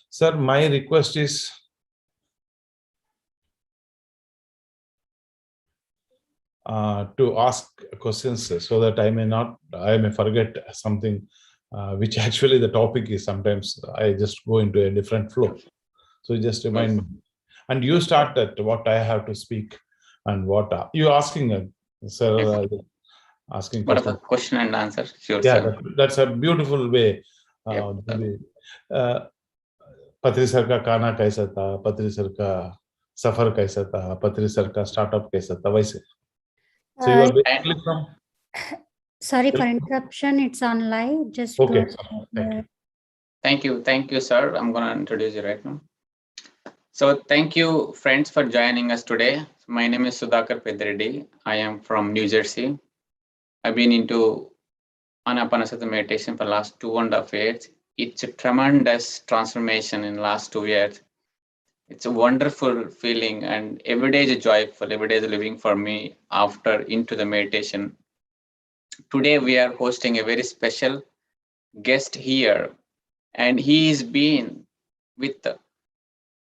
Sir, my request is to ask questions so that I may forget something, which actually the topic is. Sometimes I just go into a different flow. So just remind me. And you start at what I have to speak and what you asking, sir, asking What questions. about question and answer? Sure, Yeah, sir. that's a beautiful way. Yep. पत्री sir का खाना कैसा था, पत्री sir का सफर कैसा था, पत्री सर का स्टार्टअप कैसा था, वैसे. So you are basically from. Sorry for interruption. It's on live. Just Okay. Thank you, sir. I'm gonna introduce you right now. So thank you, friends, for joining us today. My name is Sudhakar Patriji. I am from New Jersey. I've been into Anapanasati meditation for the last 2.5 years. It's a tremendous transformation in the last 2 years. It's a wonderful feeling, and every day is joyful. Every day is living for me after into the meditation. Today we are hosting a very special guest here, and he has been with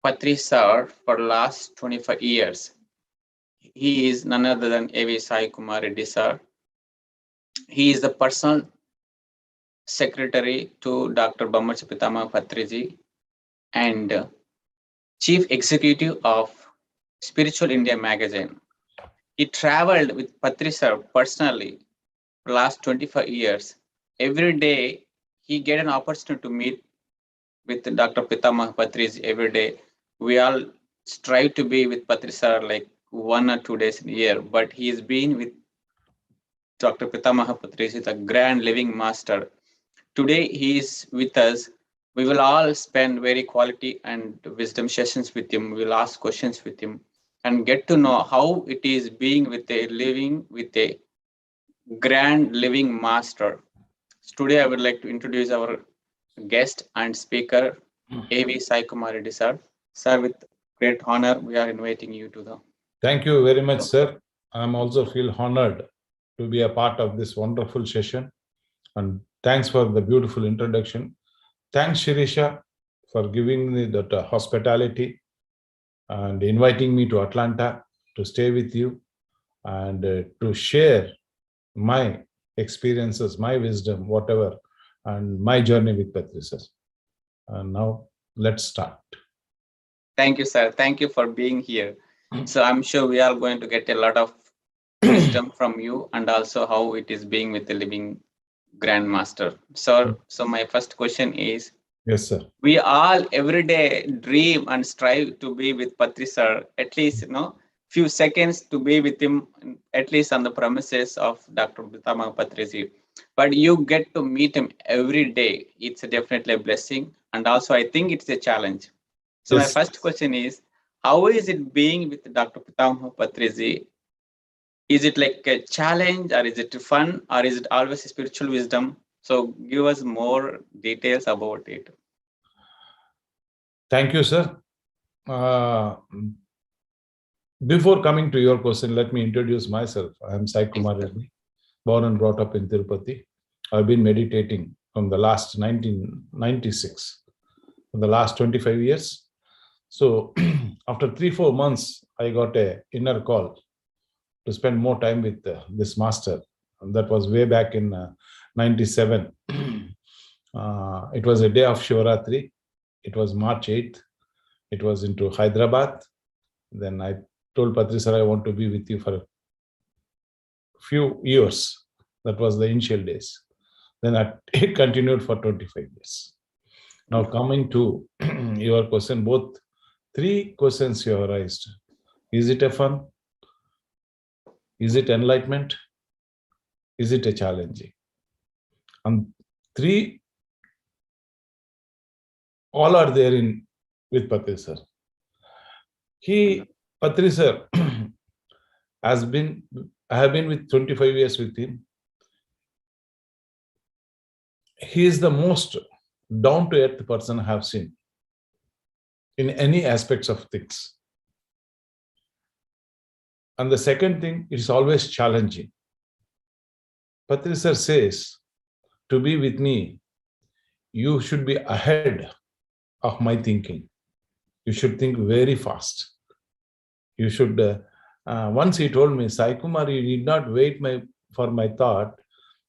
Patri sir for the last 25 years. He is none other than A.V. SaiKumar Reddy sir. He is the personal secretary to Dr. Brahmarshi pitamaha Patriji and chief executive of Spiritual India magazine. He traveled with Patri sir personally for the last 25 years. Every day he get an opportunity to meet with Dr. Pitamaha Patriji every day. We all strive to be with Patri sir like 1 or 2 days in a year, but he has been with Dr. Pitamaha Patriji, the grand living master. Today he is with us. We will all spend very quality and wisdom sessions with him. We'll ask questions with him and get to know how it is being with a living with a grand living master. Today I would like to introduce our guest and speaker, A.V. SaiKumar Reddy sir. Sir, with great honor, we are inviting you to the. Thank you very much, sir. I'm also feel honored to be a part of this wonderful session. And thanks for the beautiful introduction. Thanks, Shirisha, for giving me that hospitality and inviting me to Atlanta to stay with you and to share my experiences, my wisdom, whatever, and my journey with Patriji. And now let's start. Thank you, sir. Thank you for being here. So I'm sure we are going to get a lot of wisdom from you and also how it is being with the living grandmaster. So my first question is, yes, sir. We all every day dream and strive to be with Patri sir, at least few seconds to be with him, at least on the premises of Dr. Pitamaha Patriji. But you get to meet him every day. It's definitely a blessing, and also I think it's a challenge. So yes. My first question is, how is it being with Dr. Pitamaha Patriji? Is it like a challenge, or is it fun, or is it always spiritual wisdom? So give us more details about it. Thank you, sir. Before coming to your question, let me introduce myself. I am SaiKumar Reddy, born and brought up in Tirupati. I've been meditating from the last 1996, for the last 25 years. So after 3-4 months, I got an inner call to spend more time with this master. And that was way back in 97. It was a day of Shivaratri. It was March 8th. It was into Hyderabad. Then I told Patri sir, I want to be with you for a few years. That was the initial days. Then it continued for 25 years. Now coming to your question, both 3 questions you have raised. Is it a fun? Is it enlightenment? Is it a challenging? And 3, all are there with Patri sir. Patri sir I have been with 25 years with him. He is the most down-to-earth person I have seen in any aspects of things. And the second thing, it is always challenging. Patri sir says, to be with me, you should be ahead of my thinking. You should think very fast. You should, once he told me, SaiKumar, you need not wait for my thought.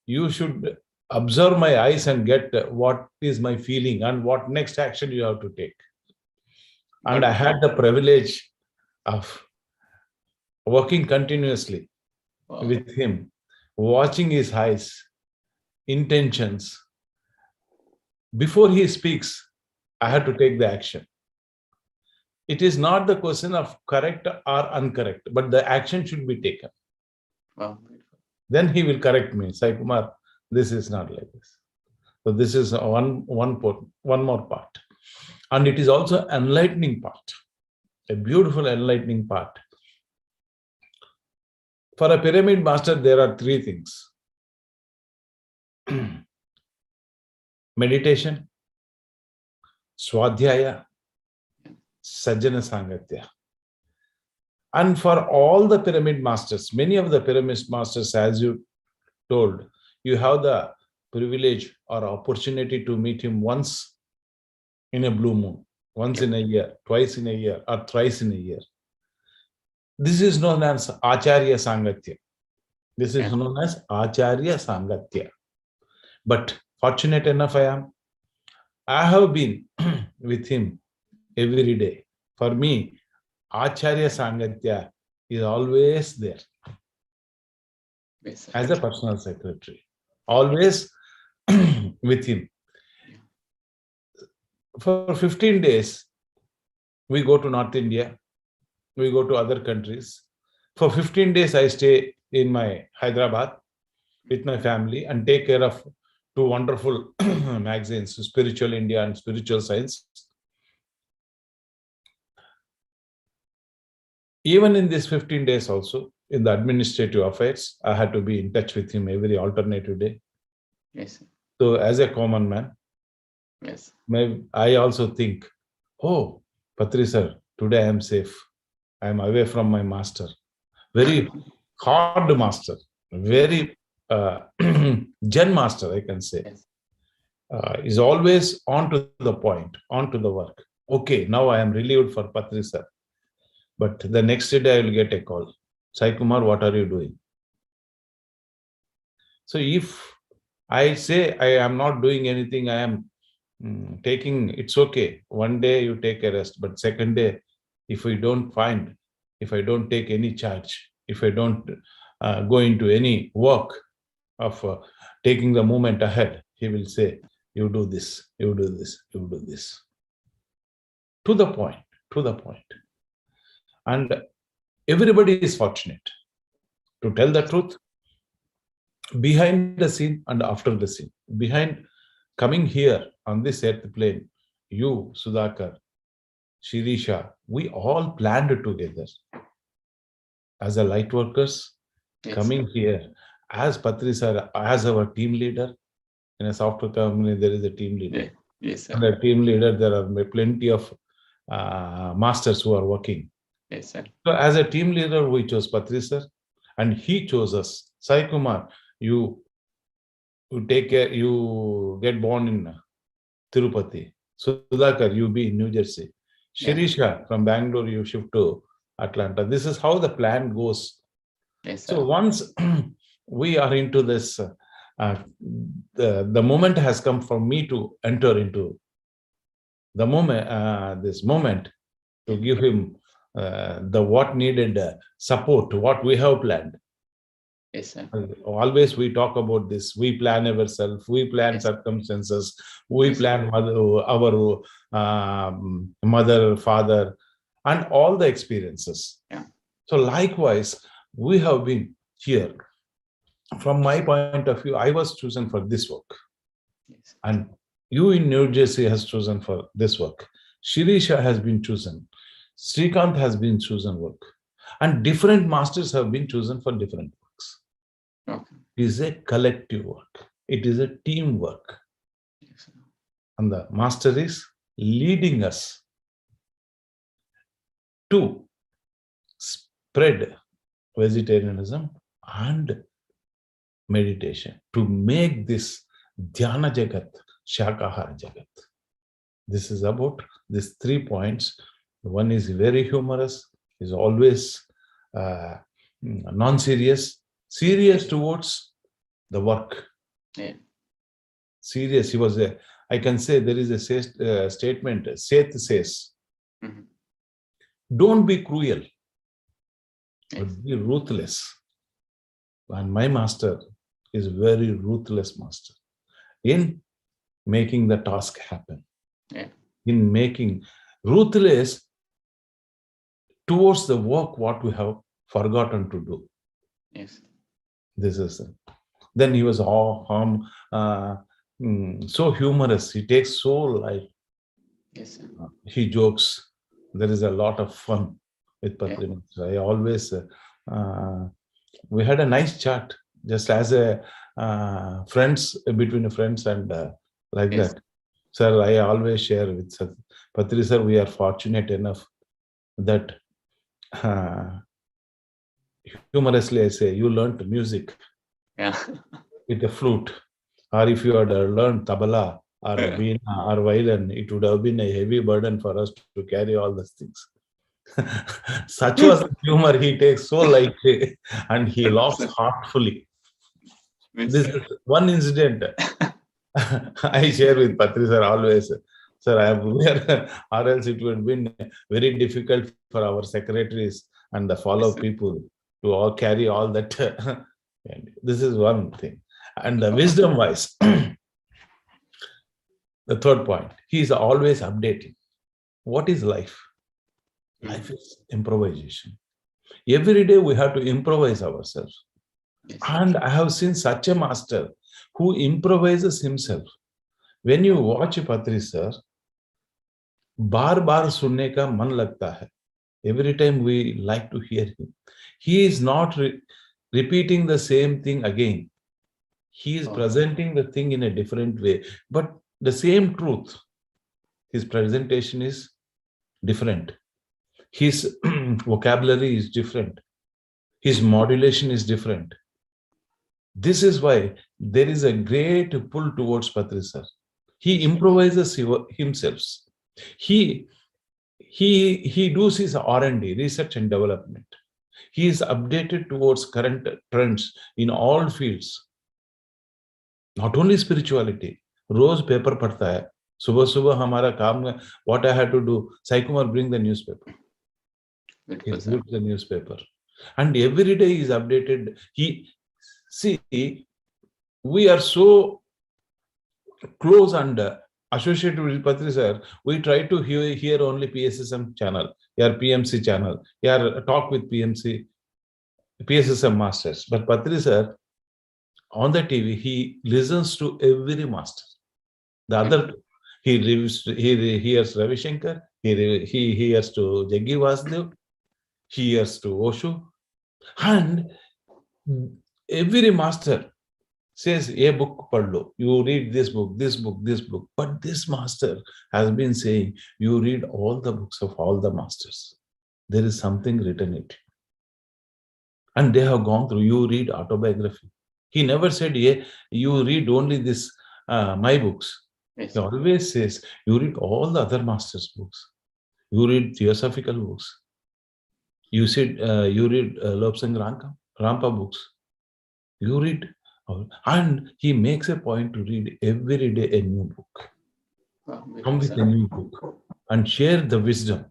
You should observe my eyes and get what is my feeling and what next action you have to take. And I had the privilege of working continuously with him, watching his eyes, intentions. Before he speaks, I had to take the action. It is not the question of correct or incorrect, but the action should be taken. Wow. Then he will correct me. SaiKumar, this is not like this. So this is one more part. And it is also enlightening part, a beautiful enlightening part. For a pyramid master, there are three things. Meditation, Swadhyaya, Sajjana Sangatya. And for all the pyramid masters, many of the pyramid masters, as you told, you have the privilege or opportunity to meet him once in a blue moon, once in a year, twice in a year, or thrice in a year. This is known as Acharya Sangatya. This is known as Acharya Sangatya. But fortunate enough I have been with him every day. For me, Acharya Sangatya is always there. Yes, As a personal secretary, always with him. For 15 days, we go to North India, we go to other countries. For 15 days, I stay in my Hyderabad with my family and take care of two wonderful magazines, Spiritual India and Spiritual Science. Even in these 15 days also, in the administrative affairs, I had to be in touch with him every alternative day. Yes. So as a common man, Yes. I also think, oh, Patri sir, today I am safe. I am away from my master. Very hard master, very Zen master, I can say. Yes. Is always on to the point, on to the work. Okay, now I am relieved for Patri sir. But the next day I will get a call. SaiKumar, what are you doing? So if I say I am not doing anything, I am taking, it's okay. One day you take a rest, but second day, if I don't take any charge, if I don't go into any work of taking the movement ahead, he will say, you do this, you do this, you do this. To the point, to the point. And everybody is fortunate. To tell the truth, behind the scene and after the scene, behind coming here on this earth plane, you, Sudhakar, Shirisha, we all planned together as a light workers, Yes, coming here as Patri sir, as our team leader. In a software company, there is a team leader. Yes, sir. And a team leader, there are plenty of masters who are working. Yes, sir. So as a team leader, we chose Patri sir, and he chose us. SaiKumar, you take care, you get born in Tirupati. Sudhakar, you be in New Jersey. Shirisha, from Bangalore, you shift to Atlanta. This is how the plan goes. Yes, sir. So once we are into this, the moment has come for me to enter into the moment, this moment, to give him the what needed support, what we have planned. Yes, sir. Always we talk about this. We plan ourselves. We plan circumstances. We plan our mother, father, and all the experiences. Yeah. So likewise, we have been here. From my point of view, I was chosen for this work. Yes. And you in New Jersey has chosen for this work. Shirisha has been chosen. Srikanth has been chosen work. And different masters have been chosen for different works. Okay. It is a collective work. It is a teamwork. Yes, sir. And the master is leading us to spread vegetarianism and meditation, to make this Dhyana Jagat, Shakahara Jagat. This is about these 3 points. One is very humorous, is always non-serious, serious towards the work. Yeah. Serious. He was a, I can say there is a statement, Seth says, Mhm. don't be cruel, but Yes. be ruthless. And my master is very ruthless master in making the task happen. Yeah. In making ruthless towards the work what we have forgotten to do. Yes. This is it. Then he was so humorous. He takes so light. Yes, sir. He jokes. There is a lot of fun with Patriji. I always, we had a nice chat, just as a friends, between friends and like Yes. that. Sir, I always share with Patriji sir, we are fortunate enough that humorously I say, you learned music Yeah. with a flute, or if you had learned tabla or veena or violin, it would have been a heavy burden for us to carry all these things. Such was the humor he takes so lightly, and he laughs heartfully. Yes, This sir. is one incident I share with Patriji sir always. Sir, I have, or else it would have been very difficult for our secretaries and the follow Yes, sir. people to all carry all that. And this is one thing. And wisdom wise, the third point, he is always updating. What is life? Life is improvisation. Every day we have to improvise ourselves. Yes. And I have seen such a master who improvises himself. When you watch Patriji sir, बार बार सुनने का मन लगता है. Every time we like to hear him. He is not repeating the same thing again. He is presenting the thing in a different way, but the same truth. His presentation is different. His vocabulary is different. His modulation is different. This is why there is a great pull towards Patriji sir. He improvises himself. He does his R&D, research and development. He is updated towards current trends in all fields. Not only spirituality. रोज paper पढ़ता है. सुबह सुबह हमारा काम है. What I had to do, SaiKumar, bring the newspaper. He reads the newspaper, and every day is updated. We are so close and associated with Patriji sir. We try to hear only PSSM channel, or PMC channel, or talk with PSSM masters. But Patriji sir, on the TV, he listens to every master. The other, he hears Ravi Shankar, he hears to Jaggi Vasudev, he hears to Osho, and every master says, a book padlo, you read this book, this book, this book. But this master has been saying, you read all the books of all the masters. There is something written in it. And they have gone through, you read autobiography. He never said, yeah, you read only this, my books. Yes. He always says, you read all the other masters' books. You read theosophical books. You said, you read Lobsang Rampa books. You read, and he makes a point to read every day a new book. Come with a new book and share the wisdom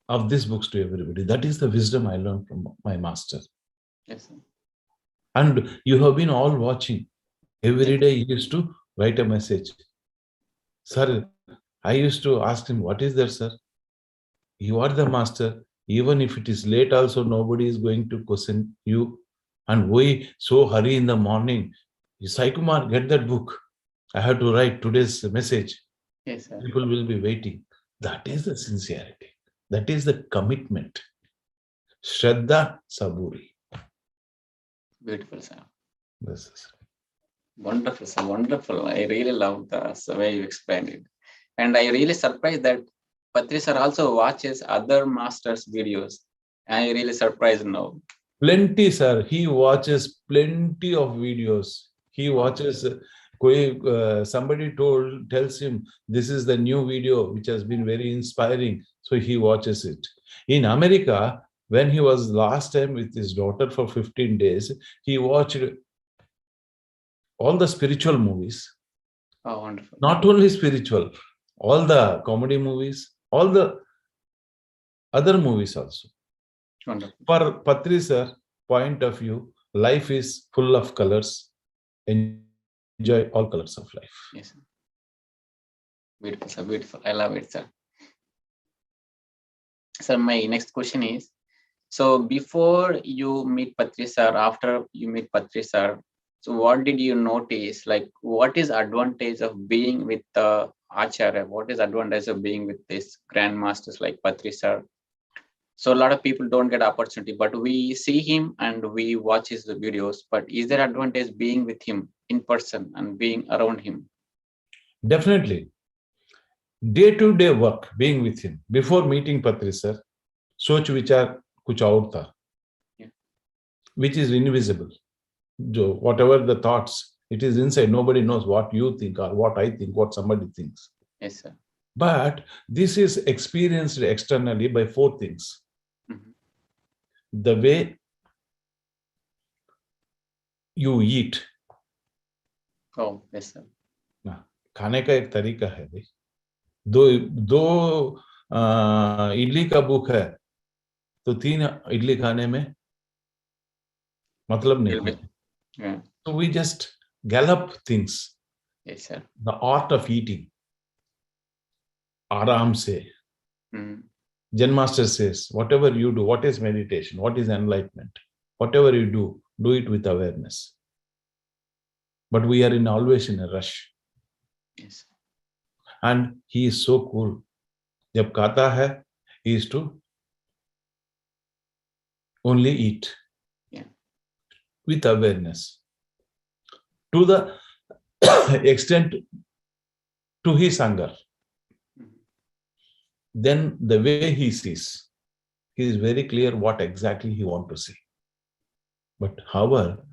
of these books to everybody. That is the wisdom I learned from my master. Yes, sir. And you have been all watching. Every day he used to write a message. Sir, I used to ask him, what is that, sir? You are the master. Even if it is late also, nobody is going to question you. And we so hurry in the morning. SaiKumar, get that book. I have to write today's message. Yes, sir. People will be waiting. That is the sincerity. That is the commitment. Shraddha Saburi. Beautiful, sir. This is Wonderful, sir. Wonderful. I really love the way you explained it. And I really surprised that Patriji sir also watches other masters' videos. I really surprised now. plenty, sir. He watches plenty of videos. He watches Somebody tells him this is the new video which has been very inspiring, so he watches it. In America, when he was last time with his daughter for 15 days, he watched all the spiritual movies. Oh, wonderful. Not only spiritual, all the comedy movies, all the other movies also. Wonderful. For Patri sir point of view, life is full of colors. Enjoy all colors of life. Yes, sir. Beautiful, sir. Beautiful. I love it, sir. Sir, my next question is, so before you meet Patri sir, after you meet Patri sir, so what did you notice? Like, what is advantage of being with the Acharya? What is advantage of being with these grandmasters like Patri sir? So a lot of people don't get opportunity, but we see him and we watch his videos. But is there advantage being with him in person and being around him? Definitely. Day-to-day work, being with him. Before meeting Patri sir, सोच विचार कुछ और था, which is invisible. Whatever the thoughts, it is inside. Nobody knows what you think or what I think, what somebody thinks. Yes, sir. But this is experienced externally by four things. The way you eat. Oh, yes, sir. खाने का एक तरीका है भाई. दो इडली का भूख है तो 3 इडली खाने में मतलब नहीं. Yeah. So we just gallop things. Yes, sir. The art of eating. Aram se. Zen Master says, whatever you do, what is meditation? What is enlightenment? Whatever you do it with awareness. But we are always in a rush. Yes. And he is so cool. जब खाता है, he is to only eat. Yeah. With awareness. To the extent to his hunger. Then the way he sees, he is very clear what exactly he wants to see. But however,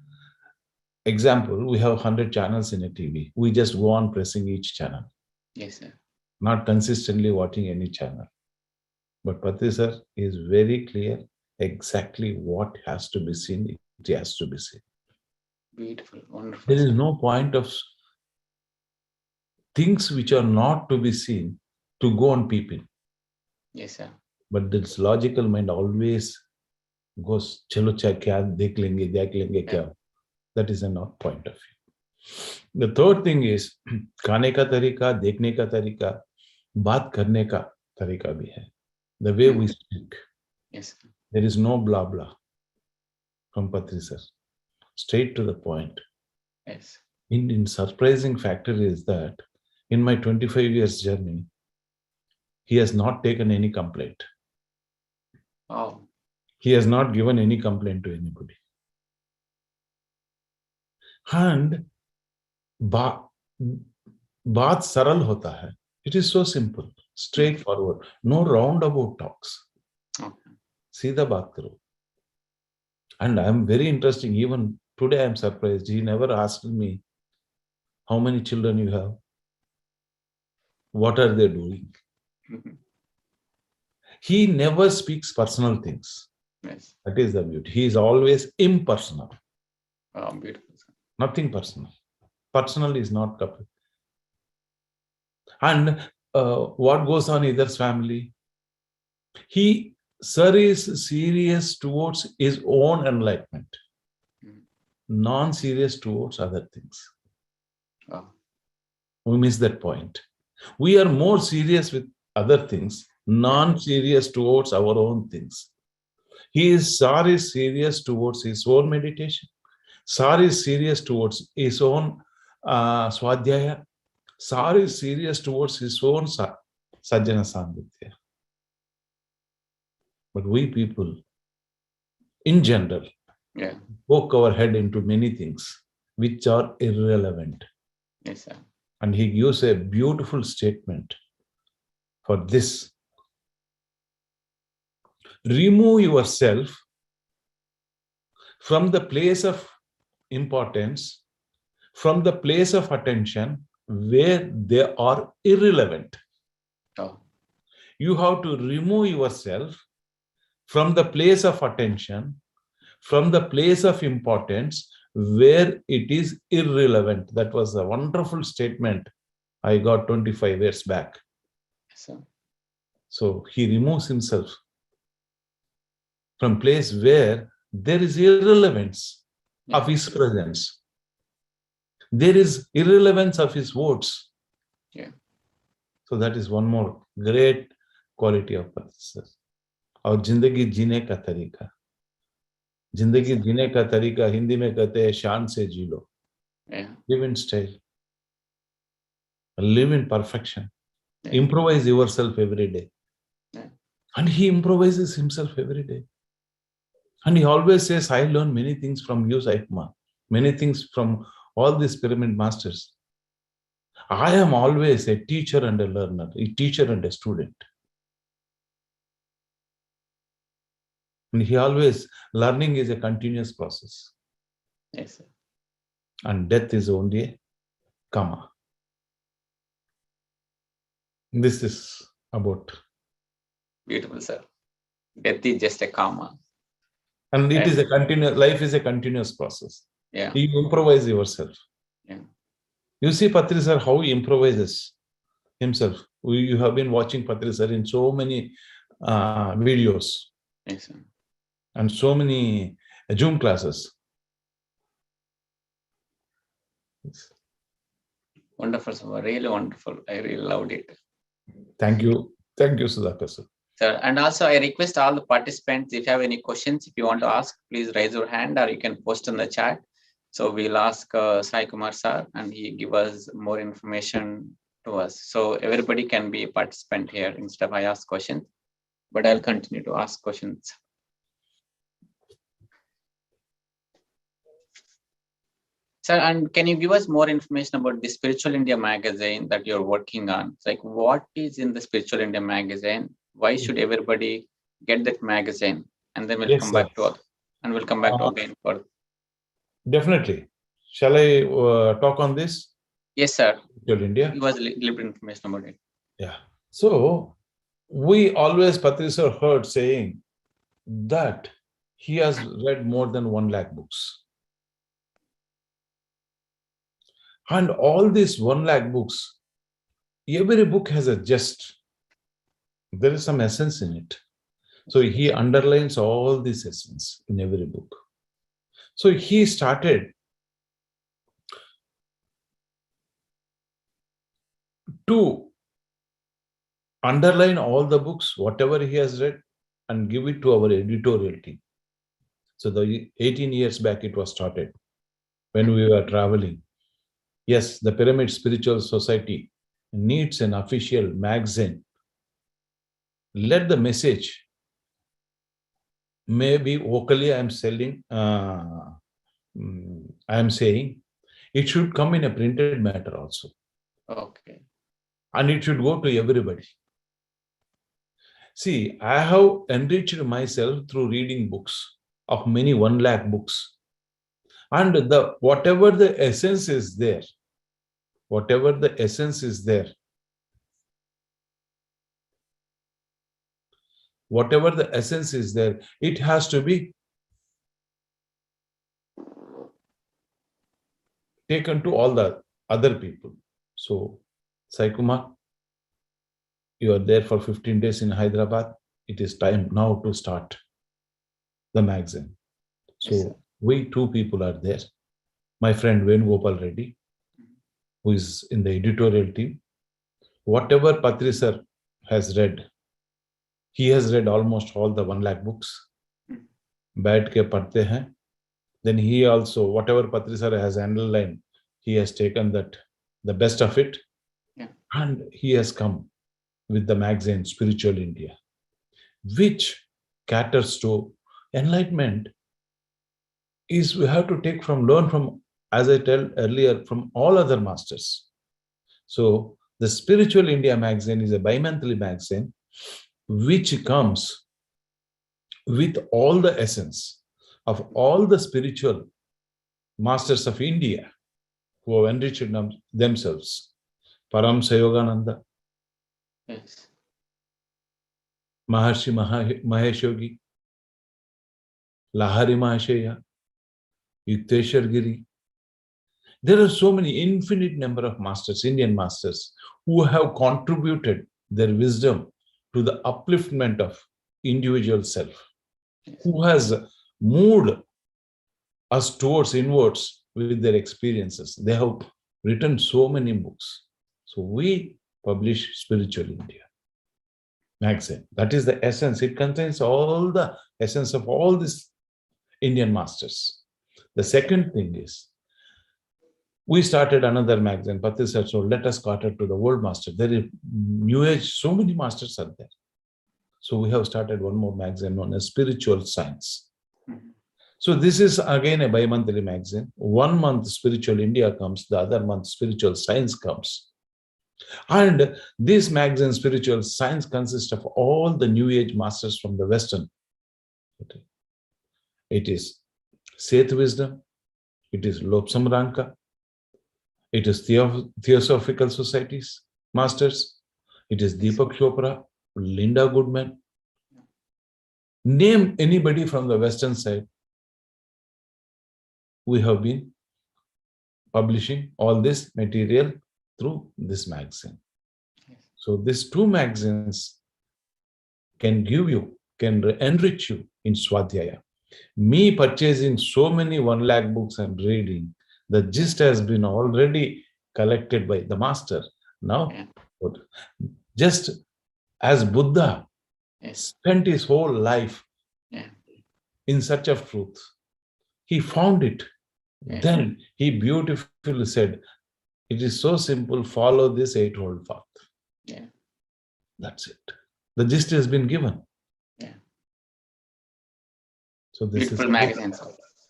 example, we have 100 channels in a TV. We just go on pressing each channel. Yes, sir. Not consistently watching any channel. But Patri sir is very clear exactly what has to be seen. It has to be seen. Beautiful, wonderful. There is no point of things which are not to be seen to go on peeping. Yes, sir. But this logical mind always goes, chalo kya dekh lenge kya. That is a not point of view. The third thing is, खाने का तरीका, देखने का तरीका, बात करने का तरीका भी है. The way we speak. Yes, sir. There is no blah blah from Patri sir. Straight to the point. Yes. In surprising factor is that in my 25 years journey, he has not taken any complaint. Oh. He has not given any complaint to anybody. And बात सरल होता है. It is so simple, straightforward, no roundabout talks. Okay. सीधा बात करो. And I am very interesting. Even today, I am surprised. He never asked me, how many children you have? What are they doing? He never speaks personal things. Yes. That is the beauty. He is always impersonal. Oh, beautiful, sir. Nothing personal. Personal is not coupled. And what goes on in Idhar's family? Sir is serious towards his own enlightenment, non-serious towards other things. Oh. We miss that point. We are more serious with other things, non-serious towards our own things. Sir is serious towards his own meditation. Sir is serious towards his own swadhyaya. Sir is serious towards his own sajjana sambhitya. But we people, in general, poke our head into many things which are irrelevant. Yes, sir. And he gives a beautiful statement for this. Remove yourself from the place of importance, from the place of attention where they are irrelevant. Oh, You have to remove yourself from the place of attention, from the place of importance where it is irrelevant. That was a wonderful statement I got 25 years back. so, So he removes himself from place where there is irrelevance of his presence. There is irrelevance of his words. Yeah. So that is one more great quality of Patriji. और जिंदगी जीने का तरीका, जिंदगी जीने का तरीका हिंदी में कहते हैं शान से जी लो. yeah, Live in style, live in perfection, yeah, improvise yourself every day. Yeah. And he improvises himself every day. And he always says, I learn many things from you, SaiKumar, many things from all these pyramid masters. I am always a teacher and a learner, a teacher and a student. And he always, learning is a continuous process. yes, sir. And death is only a comma. This is about. Beautiful, sir. Death is just a comma. And it And- is a continuous, life is a continuous process. Yeah, You improvise yourself. Yeah. You see Patriji sir, how he improvises himself. You have been watching Patriji sir in so many videos yes, sir. and so many Zoom classes. Wonderful, sir. Really wonderful. I really loved it. Thank you. Thank you, Sudhakar sir. Sir, and also I request all the participants, if you have any questions, if you want to ask, please raise your hand or you can post in the chat. So we'll ask SaiKumar sir and he give us more information to us. So everybody can be a participant here instead of I ask questions, but I'll continue to ask questions. Sir, and can you give us more information about the Spiritual India magazine that you're working on? It's like, what is in the Spiritual India magazine? Why should everybody get that magazine? And then we'll Yes, come sir. back to it. And we'll come back to again for. Definitely. Shall I talk on this? Yes, sir. Spiritual India. Give us a little bit information about it. Yeah. So we always, Patriji sir heard saying that he has read more than 1 lakh books. And all these 1 lakh books, every book has a gist. There is some essence in it. So he underlines all this essence in every book. So he started to underline all the books, whatever he has read, and give it to our editorial team. So the 18 years back it was started when we were traveling. Yes, the Pyramid Spiritual Society needs an official magazine. Let the message, maybe vocally I am selling, I am saying, it should come in a printed matter also. Okay. And it should go to everybody. See, I have enriched myself through reading books of many 1 lakh books. And whatever the essence is there, whatever the essence is there, whatever the essence is there, it has to be taken to all the other people. So, SaiKumar, you are there for 15 days in Hyderabad. It is time now to start the magazine. So, Yes, sir. we 2 people are there. My friend Venugopal Reddy, who is in the editorial team. Whatever Patriji sir has read, he has read almost all the 1 lakh books. Baith ke padhte hain. Then he also, whatever Patriji sir has underlined, he has taken that, the best of it. Yeah. And he has come with the magazine Spiritual India, which caters to enlightenment. Is we have to take from, learn from, as I told earlier, from all other masters. So the Spiritual India magazine is a bi-monthly magazine which comes with all the essence of all the spiritual masters of India. who have enriched themselves. Paramsa Yogananda, Yes. Maharshi Mahesh Yogi, Lahari Mahashaya, Yukteswar Giri. There are so many infinite number of masters, Indian masters, who have contributed their wisdom to the upliftment of individual self, who has moved us towards inwards with their experiences. They have written so many books. So we publish Spiritual India magazine. That is the essence. It contains all the essence of all these Indian masters. The second thing is, we started another magazine, Patri said, so let us cater to the world master. There is new age, so many masters are there. So we have started one more magazine known as Spiritual Science. So this is again a bi-monthly magazine. 1 month Spiritual India comes, the other month Spiritual Science comes. And this magazine, Spiritual Science, consists of all the new age masters from the Western. It is Seth Wisdom, it is Lobsam Ranka, it is Theosophical Societies masters, it is Deepak Chopra, Linda Goodman. Name anybody from the Western side. We have been publishing all this material through this magazine. So these two magazines can give you, can enrich you in Swadhyaya. Me purchasing so many 1 lakh books and reading, the gist has been already collected by the master. Now, just as Buddha spent his whole life in search of truth, he found it. Then he beautifully said, it is so simple, follow this eightfold path. That's it. The gist has been given. So this Beautiful is magazine.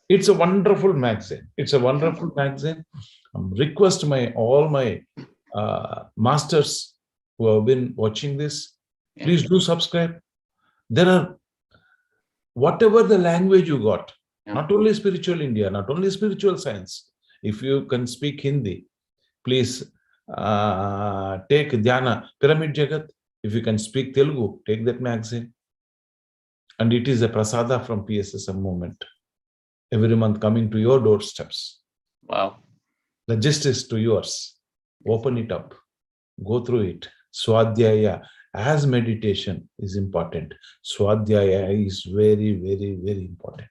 It's a wonderful magazine. It's a wonderful magazine. Request all my masters who have been watching this, please do subscribe. There are, whatever the language you got, not only Spiritual India, not only Spiritual Science. If you can speak Hindi, please take Dhyana, Pyramid Jagat. If you can speak Telugu, take that magazine. And it is a prasada from PSSM movement. Every month coming to your doorsteps. Wow. The gist is to yours. Open it up. Go through it. Swadhyaya as meditation is important. Swadhyaya is very, very, very important.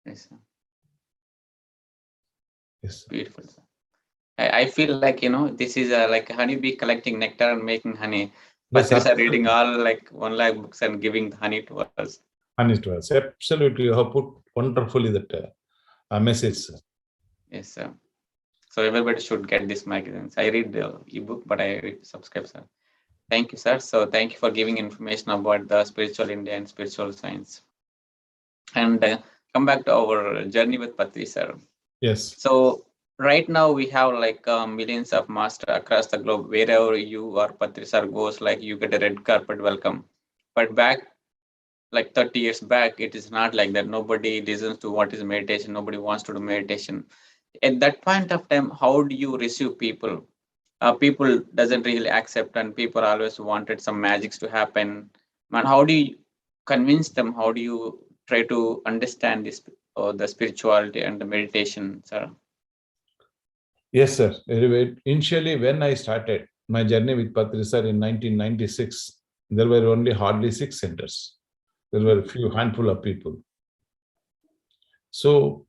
Yes, sir. Yes. Beautiful, sir. I feel like, this is like honeybee collecting nectar and making honey. Patriji are reading all like 1 lakh books and giving the honey to us. Honey to us. Absolutely. You have put wonderfully that message, sir. Yes, sir. So everybody should get this magazine. I read the ebook, but I subscribe, sir. Thank you, sir. So thank you for giving information about the Spiritual India and Spiritual Science. And come back to our journey with Patriji, sir. Yes. So right now we have like millions of masters across the globe. Wherever you or Patriji sir goes, like you get a red carpet welcome. But back like 30 years back, it is not like that. Nobody listens to what is meditation. Nobody wants to do meditation. At that point of time, how do you receive people? People doesn't really accept, and people always wanted some magics to happen. Man, how do you convince them? How do you try to understand this, the spirituality and the meditation, sir? Yes, sir. Anyway, initially, when I started my journey with Patriji sir in 1996, there were only hardly 6 centers. There were a few handful of people. So,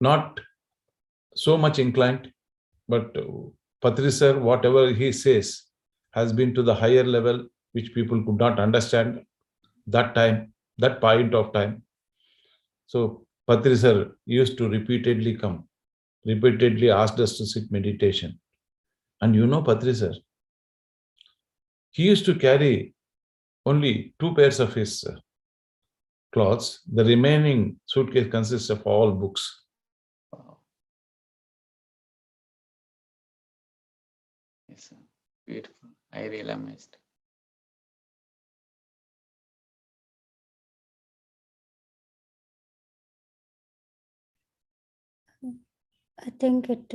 not so much inclined, but Patriji sir, whatever he says, has been to the higher level, which people could not understand that time, that point of time. So, Patriji sir used to repeatedly come, repeatedly asked us to sit meditation. And Patriji sir, he used to carry only 2 pairs of his clothes. The remaining suitcase consists of all books. Wow. Yes, sir. Beautiful. I really amazed. I think it.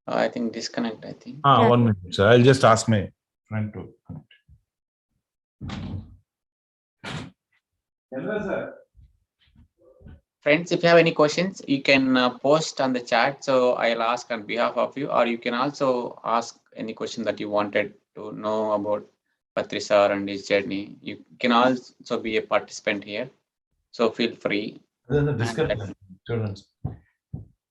I think disconnect, I think. Yeah. 1 minute, sir. I'll just ask my friend to connect. Hello, sir. Friends, if you have any questions, you can post on the chat. So I'll ask on behalf of you, or you can also ask any question that you wanted to know about Patri sir and his journey. You can also be a participant here. So feel free. Students.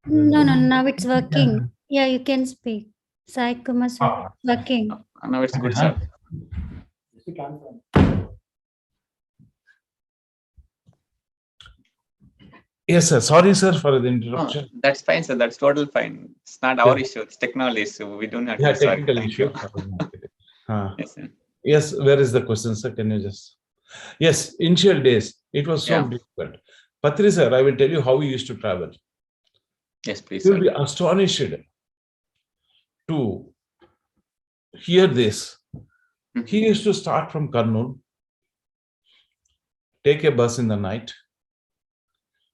No, now it's working. Yeah, you can speak. SaiKumar sir, working. Now it's good, sir. Yes, sir. Sorry, sir, for the interruption. That's fine, sir. That's total fine. It's not our issue. It's technology issue. We don't have to. Yeah, Sorry. technical Thank issue. you. Yes, sir. Yes, where is the question, sir? Can you just? Yes, initial days, it was so Yeah. difficult. Patri, sir, I will tell you how we used to travel. Yes, please, You will sir. be astonished to hear this. Mhm. He used to start from Kurnool, take a bus in the night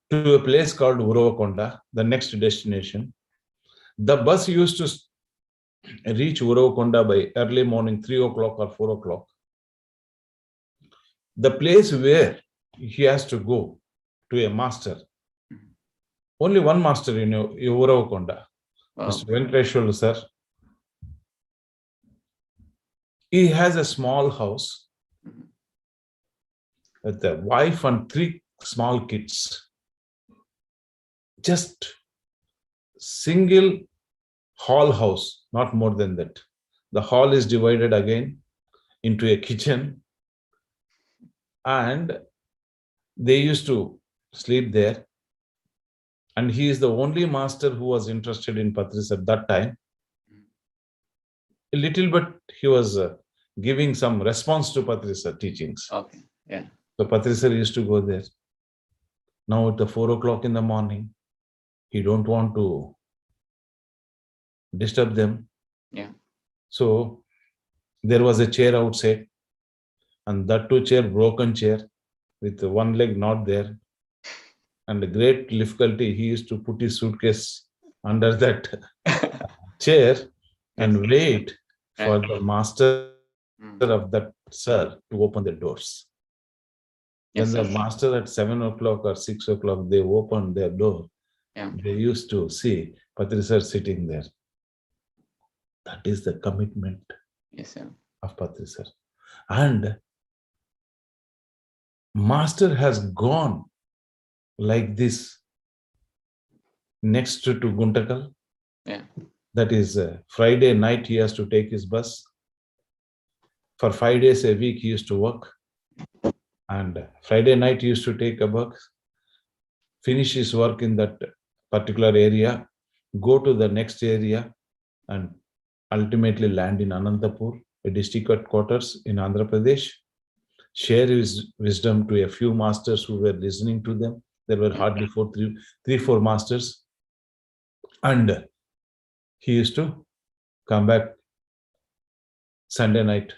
to a place called Uravakonda, the next destination. The bus used to reach Uravakonda by early morning, 3 o'clock or 4 o'clock. The place where he has to go to a master, only one master in Uravakonda, Wow. Mr. Venkateshwarlu, sir. He has a small house Mhm. with a wife and 3 small kids. Just single hall house, not more than that. The hall is divided again into a kitchen, and they used to sleep there. And he is the only master who was interested in Patris at that time. A little bit he was giving some response to Patris teachings. Okay. Yeah. So Patris used to go there. Now at the 4 o'clock in the morning, he don't want to disturb them. Yeah. So there was a chair outside, and that too chair, broken chair, with one leg not there. And a great difficulty, he used to put his suitcase under that chair and wait for the master of that sir to open the doors. Yes, When the sir. master at 7 o'clock or 6 o'clock, they opened their door, Yeah. they used to see Patri sir sitting there. That is the commitment Yes, sir. of Patri sir. And master has gone like this next to Guntakal. Yeah. That is Friday night he has to take his bus. For 5 days a week he used to work. And Friday night he used to take a bus, finish his work in that particular area, go to the next area, and ultimately land in Anantapur, a district headquarters in Andhra Pradesh, share his wisdom to a few masters who were listening to them. There were hardly 4 masters. And he used to come back Sunday night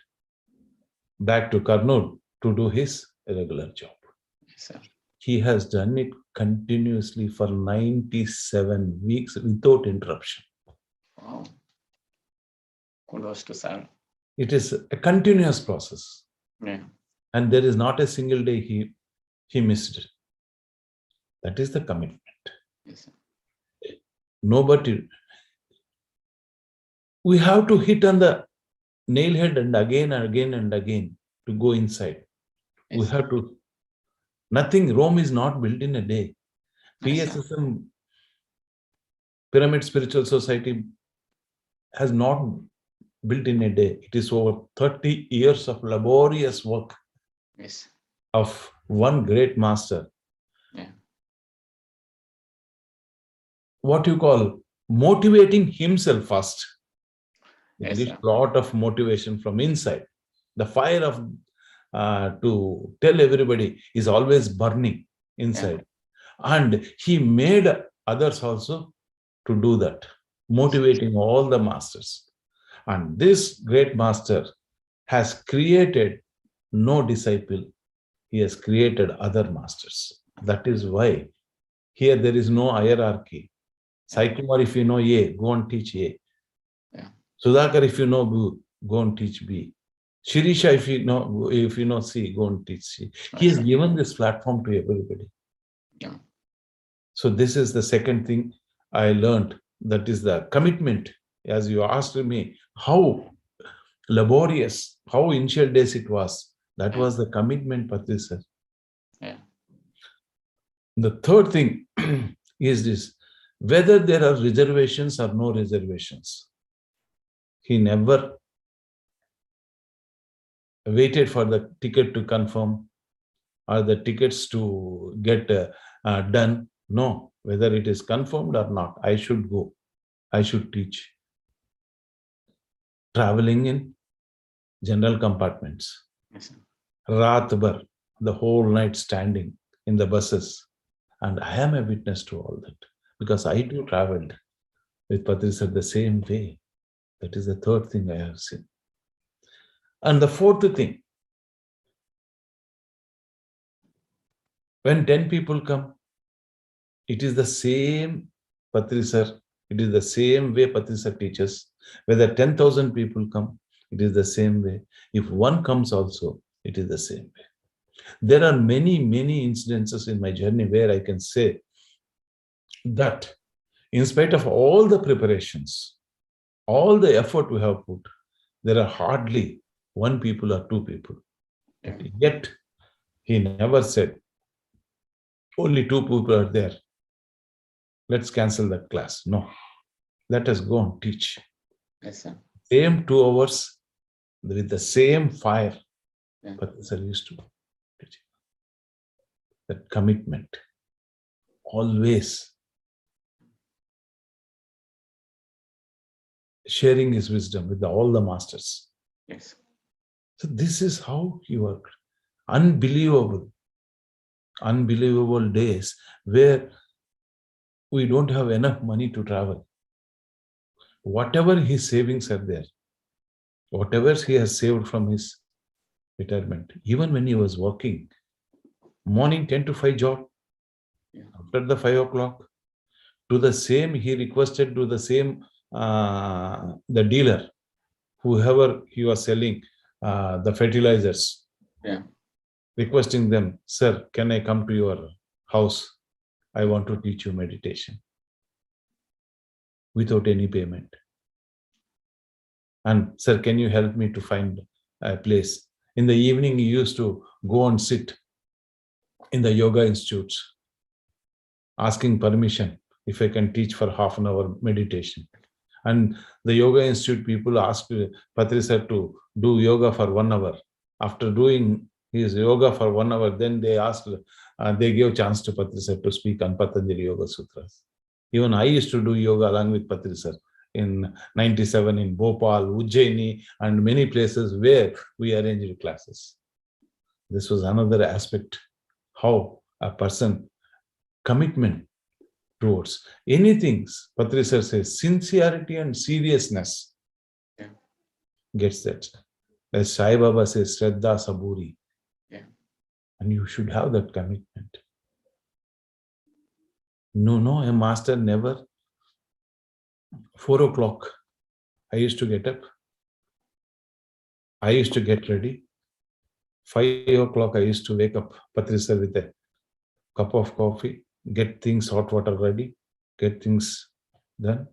back to Kurnool to do his regular job. Yes, sir. He has done it continuously for 97 weeks without interruption. Wow. Kudos to sir. It is a continuous process. Yeah. And there is not a single day he missed it. That is the commitment. Yes, sir. Nobody. We have to hit on the nail head and again and again and again to go inside. Yes, We sir. have to. Nothing. Rome is not built in a day. Yes, sir. PSSM, Pyramid Spiritual Society, has not built in a day. It is over 30 years of laborious work Yes. of one great master. Yeah. What you call motivating himself first. It Yes, gives sir. a lot of motivation from inside. The fire of to tell everybody is always burning inside. And he made others also to do that, motivating all the masters. And this great master has created no disciple. He has created other masters. That is why here there is no hierarchy. SaiKumar, if you know A, go and teach A. Yeah. Sudhakar, if you know B, go and teach B. Shirisha, if you know C, go and teach C. He has given this platform to everybody. Yeah. So this is the second thing I learned. That is the commitment. As you asked me, how laborious, how initial days it was. That was the commitment, Patri sir. Yeah. The third thing is this: whether there are reservations or no reservations, he never waited for the ticket to confirm or the tickets to get done. No, whether it is confirmed or not, I should go. I should teach. Traveling in general compartments. Yes, sir. Raat bhar, the whole night standing in the buses. And I am a witness to all that because I too traveled with Patri sir the same way. That is the third thing I have seen. And the fourth thing, when 10 people come, it is the same Patri sir. It is the same way Patri sir teaches. Whether 10,000 people come, it is the same way. If one comes also, it is the same way. There are many, many incidences in my journey where I can say that in spite of all the preparations, all the effort we have put, there are hardly one people or two people. Yeah. Yet, he never said, only two people are there. Let's cancel that class. No, let us go and teach. Yes, sir. Same 2 hours with the same fire. Yeah. But sir used to teach. That commitment. Always sharing his wisdom with all the masters. Yes. So this is how he worked. Unbelievable days where we don't have enough money to travel. Whatever his savings are there, whatever he has saved from his retirement, even when he was working, morning 10 to 5 job, Yeah. after the 5 o'clock, to the same, he requested to the same, the dealer, whoever he was selling the fertilizers, Yeah. requesting them, sir, can I come to your house? I want to teach you meditation without any payment. And sir, can you help me to find a place? In the evening, he used to go and sit in the yoga institutes, asking permission if I can teach for half an hour meditation. And the yoga institute people asked Patri sir to do yoga for 1 hour. After doing his yoga for 1 hour, then they asked, they gave chance to Patri sir to speak on Patanjali Yoga Sutras. Even I used to do yoga along with Patri sir in 97 in Bhopal, Ujjaini, and many places where we arranged classes. This was another aspect, how a person commitment towards anything. Patri sir says sincerity and seriousness. Yeah. Gets that. As Sai Baba says, Shraddha Saburi. Yeah. And you should have that commitment. No, a master never. 4 o'clock, I used to get up. I used to get ready. 5 o'clock, I used to wake up, Patri sir, with a cup of coffee, get things, hot water ready, get things done.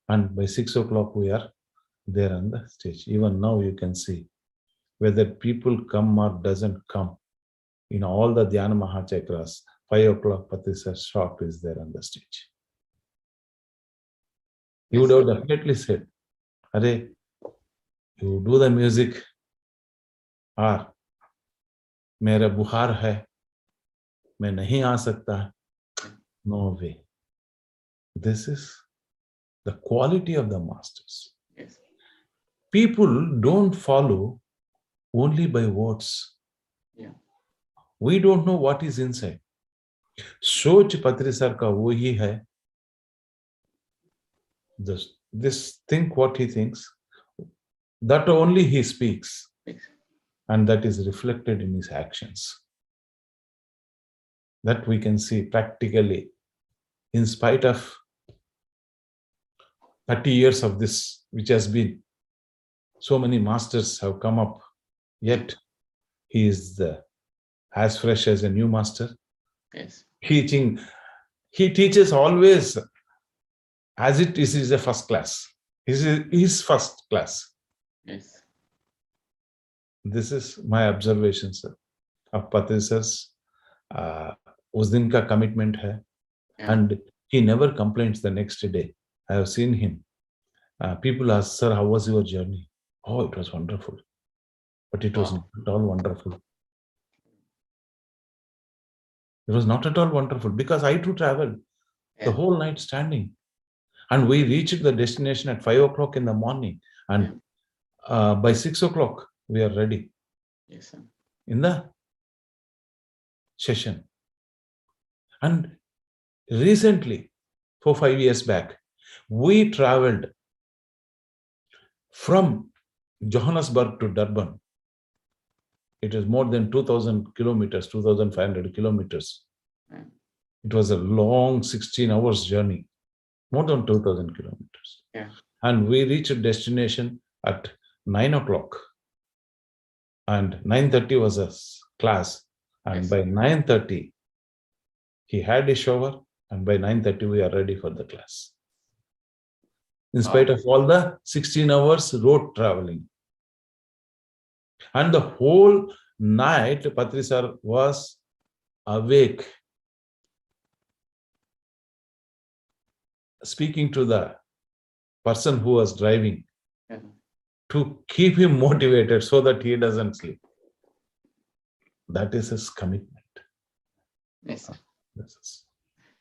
And by 6 o'clock, we are there on the stage. Even now, you can see whether people come or doesn't come. In all the Dhyana Mahachakras, 5 o'clock, Patri sir shop is there on the stage. He would have definitely said, Are, you do the music, or मेरा बुखार है, मैं नहीं आ सकता. No way. This is the quality of the masters. Yes. People don't follow only by words. Yeah. We don't know what is inside. सोच पत्री sir का वो ही है. This think what he thinks, that only he speaks. Yes. And that is reflected in his actions. That we can see practically, in spite of 30 years of this, which has been, so many masters have come up, yet he is as fresh as a new master. Yes. He teaches always as it is a first class. His first class. Yes. This is my observation, sir, of Patri sir's. उस दिन का commitment है, and he never complains the next day. I have seen him. People ask, sir, how was your journey? Oh, it was wonderful. But it was not at all wonderful. It was not at all wonderful because I too traveled the whole night standing. And we reached the destination at 5 o'clock in the morning. And by 6 o'clock, we are ready. Yes, sir. In the session. And recently, 4-5 years back, we traveled from Johannesburg to Durban. It is more than 2,000 kilometers, 2,500 kilometers. It was a long 16 hours journey, more than 2,000 kilometers. And we reached destination at 9 o'clock. And 9:30 was a class. And by 9:30, he had a shower. And by 9:30, we are ready for the class. In spite of all the 16 hours road traveling. And the whole night, Patri sir was awake, speaking to the person who was driving to keep him motivated so that he doesn't sleep. That is his commitment. Yes, sir. This is.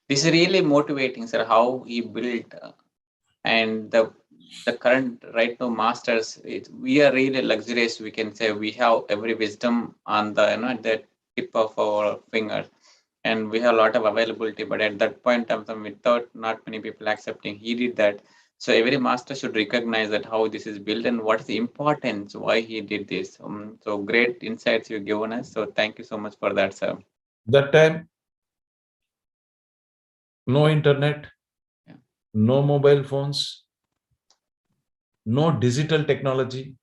This is really motivating, sir, how he built and the current right now masters. We are really luxurious. We can say we have every wisdom on the at the tip of our finger, and we have a lot of availability. But at that point of time, without not many people accepting, he did that. So every master should recognize that how this is built and what is the importance, why he did this. So great insights you've given us. So thank you so much for that, sir. That time, no internet, no mobile phones, no digital technology,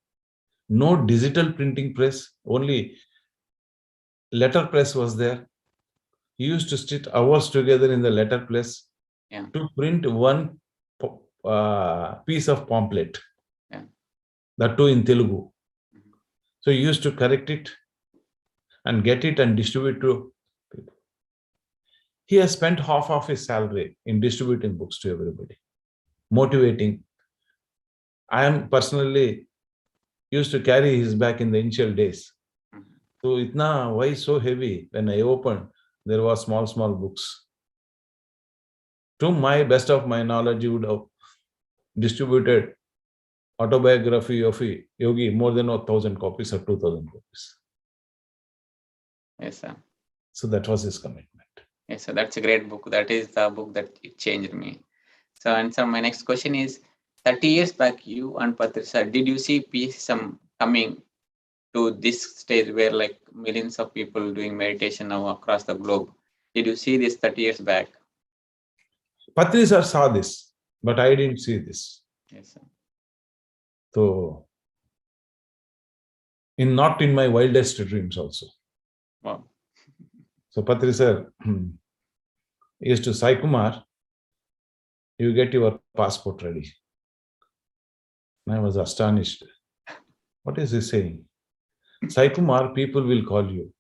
no digital printing press, only letter press was there. He used to sit hours together in the letter press to print one piece of pamphlet, that too in Telugu. So he used to correct it and get it and distribute to people. He has spent half of his salary in distributing books to everybody, motivating. I am personally used to carry his bag in the initial days. So itna, why so heavy? When I opened, there were small books. To my best of my knowledge, you would have distributed autobiography of a yogi more than 1,000 copies or 2,000 copies. Yes, sir. So that was his commitment. Yes, sir. That's a great book. That is the book that it changed me. So, and sir, my next question is, 30 years back, you and Patri sir, did you see PSSM coming to this stage where like millions of people doing meditation now across the globe? Did you see this 30 years back? Patri sir saw this, but I didn't see this. Yes, sir. So, not in my wildest dreams also. Wow. So Patri sir used to, SaiKumar, you get your passport ready. And I was astonished. What is he saying? SaiKumar, people will call you.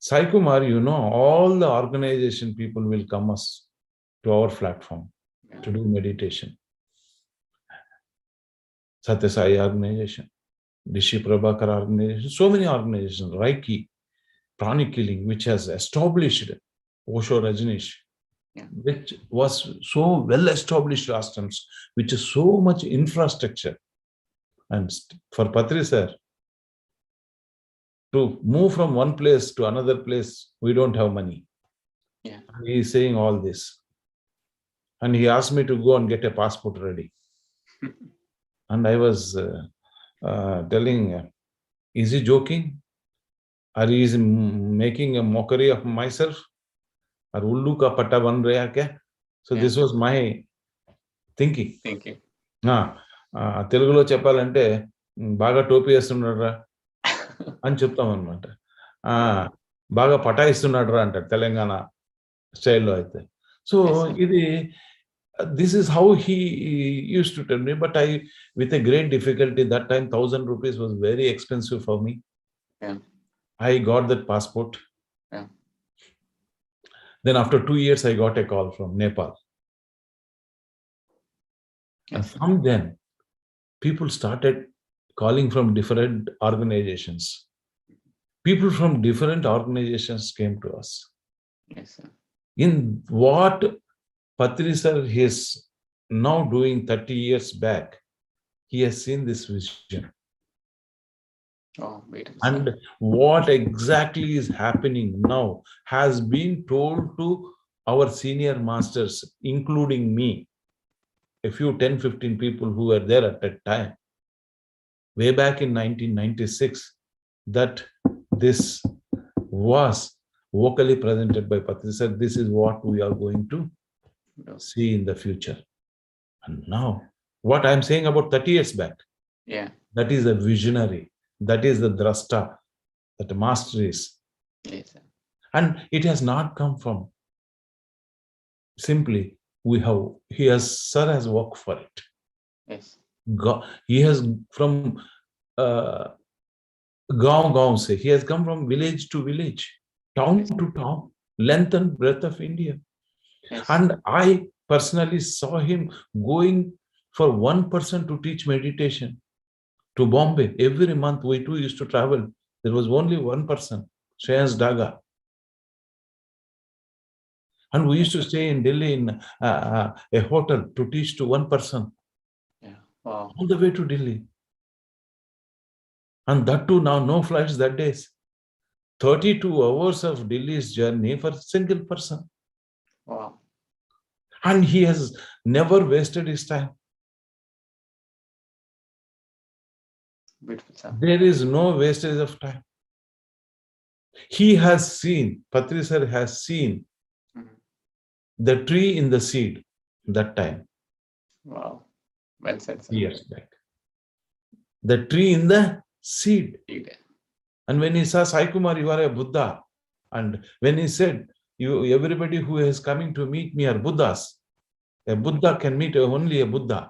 SaiKumar, you know, all the organization people will come us to our platform to do meditation. Satya Sai organization, Rishi Prabhakar organization, so many organizations, Reiki, Pranic Healing, which has established Osho Rajneesh, which was so well established ashrams, which is so much infrastructure. And for Patri sir, to move from one place to another place, we don't have money. He is saying all this. And he asked me to go and get a passport ready. And I was telling, is he joking? Or he is making a mockery of myself? Or ullu ka patta ban raya kya? So this was my thinking. Thinking. తెలుగులో చెప్పాలంటే బాగా టోపీ వేస్తున్నాడు అని చెప్తాం అనమాట. బాగా పటాయిస్తున్నాడు రా అంటారు తెలంగాణ స్టైల్లో అయితే. So Yes, sir. ఇది this is how he used to tell me, but I, with a great difficulty, that time 1,000 rupees was very expensive for me. Yeah. I got that passport. Yeah. Then after 2 years, I got a call from Nepal. And Yes, sir. from then, people started calling from different organizations. People from different organizations came to us. Yes, sir. In what Patri sir is now doing 30 years back, he has seen this vision. Oh, beautiful, And sir. what exactly is happening now has been told to our senior masters, including me, a few 10, 15 people who were there at that time, way back in 1996, that this was vocally presented by Patri sir. This is what we are going to No. see in the future. And now, what I'm saying about 30 years back, Yeah. that is a visionary, that is the drasta, that the master is. Yes, sir. And it has not come from simply sir has worked for it. Yes. He has from gaon say, he has come from village to village, town to town, length and breadth of India. Yes. And I personally saw him going for one person to teach meditation to Bombay. Every month we too used to travel. There was only one person, Shreyans Daga. And we used to stay in Delhi in a hotel to teach to one person. Yeah. Wow. All the way to Delhi. And that too now, no flights that days. 32 hours of Delhi's journey for a single person. Wow. And he has never wasted his time. Beautiful, sir. There is no wastage of time. He has seen, Patri sir has seen Mhm. the tree in the seed that time, Wow. Well said, sir. years back. The tree in the seed. Indeed. And when he saw SaiKumar, you are a Buddha. And when he said, everybody who is coming to meet me are Buddhas. A Buddha can meet only a Buddha.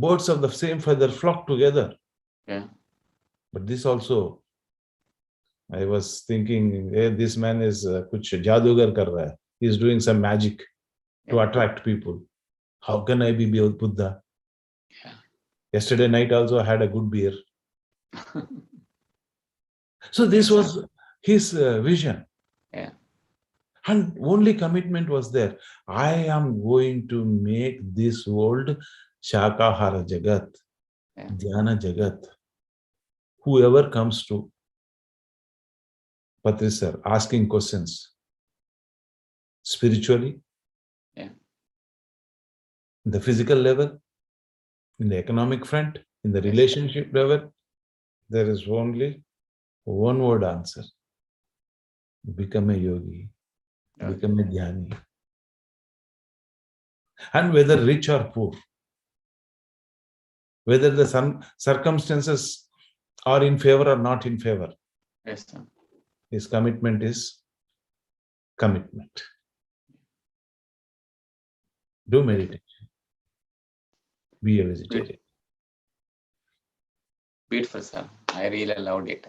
Birds of the same feather flock together. Yeah. But this also, I was thinking, hey, this man is kuch jadugar kar raha hai. He is doing some magic to attract people. How can I be Buddha? Yeah. Yesterday night also I had a good beer. So this was his vision. Yeah. And only commitment was there. I am going to make this world Shakahara Jagat, Yeah. Dhyana Jagat. Whoever comes to Patri sir asking questions spiritually, Yeah. in the physical level, in the economic front, in the Yes. relationship level, there is only one word answer. Become a yogi, Okay. become a dhyani. And whether rich or poor, whether the circumstances are in favor or not in favor, Yes, sir. his commitment is commitment. Do meditation. Be a vegetarian. Beautiful, sir. I really loved it.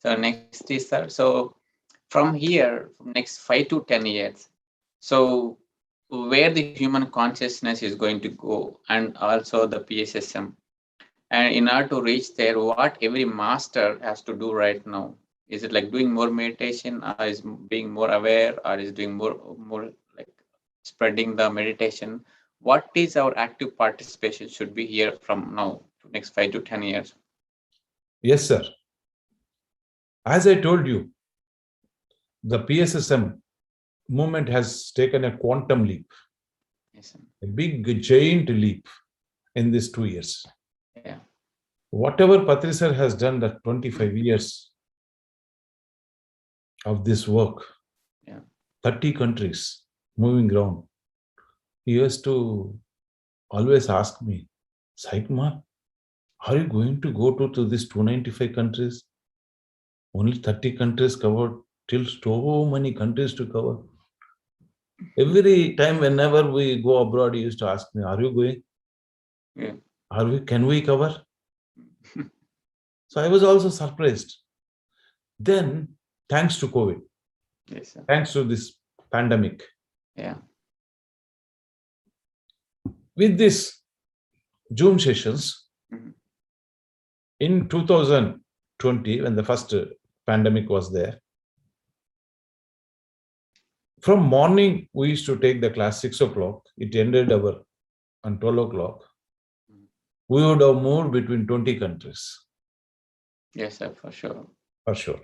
So next is, sir, so from here, from next 5 to 10 years, so where the human consciousness is going to go, and also the PSSM, and in order to reach there, what every master has to do right now? Is it like doing more meditation, or is being more aware, or is doing more like spreading the meditation? What is our active participation should be here from now to next 5 to 10 years? Yes, sir. As I told you, the PSSM movement has taken a quantum leap, Yes, sir. a big giant leap in these 2 years. Yeah. Whatever Patri sir has done that 25 years of this work, Yeah. 30 countries moving ground, he has to always ask me, SaiKumar, are you going to go to these 295 countries? Only 30 countries covered, till so many countries to cover. Every time, whenever we go abroad, he used to ask me, are you going? Yeah. Can we cover? So I was also surprised. Then, thanks to COVID, Yes, sir. thanks to this pandemic, Yeah. with this Zoom sessions, Mhm. in 2020, when the first pandemic was there, from morning, we used to take the class 6 o'clock. It ended on 12 o'clock. We would have moved between 20 countries, Yes, sir, for sure. for sure.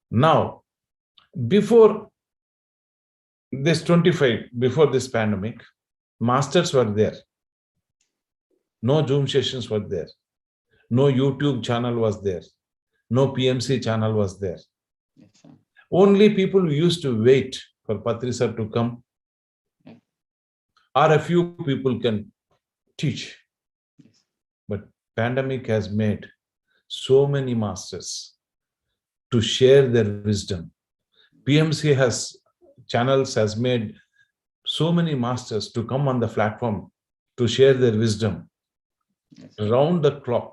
Now, before this 25, before this pandemic, masters were there. No Zoom sessions were there. No YouTube channel was there. No PMC channel was there. Yes, sir. Only people used to wait for Patri sir to come, or a few people can teach. Yes. But pandemic has made so many masters to share their wisdom. PMC has made so many masters to come on the platform to share their wisdom. Yes. Round the clock,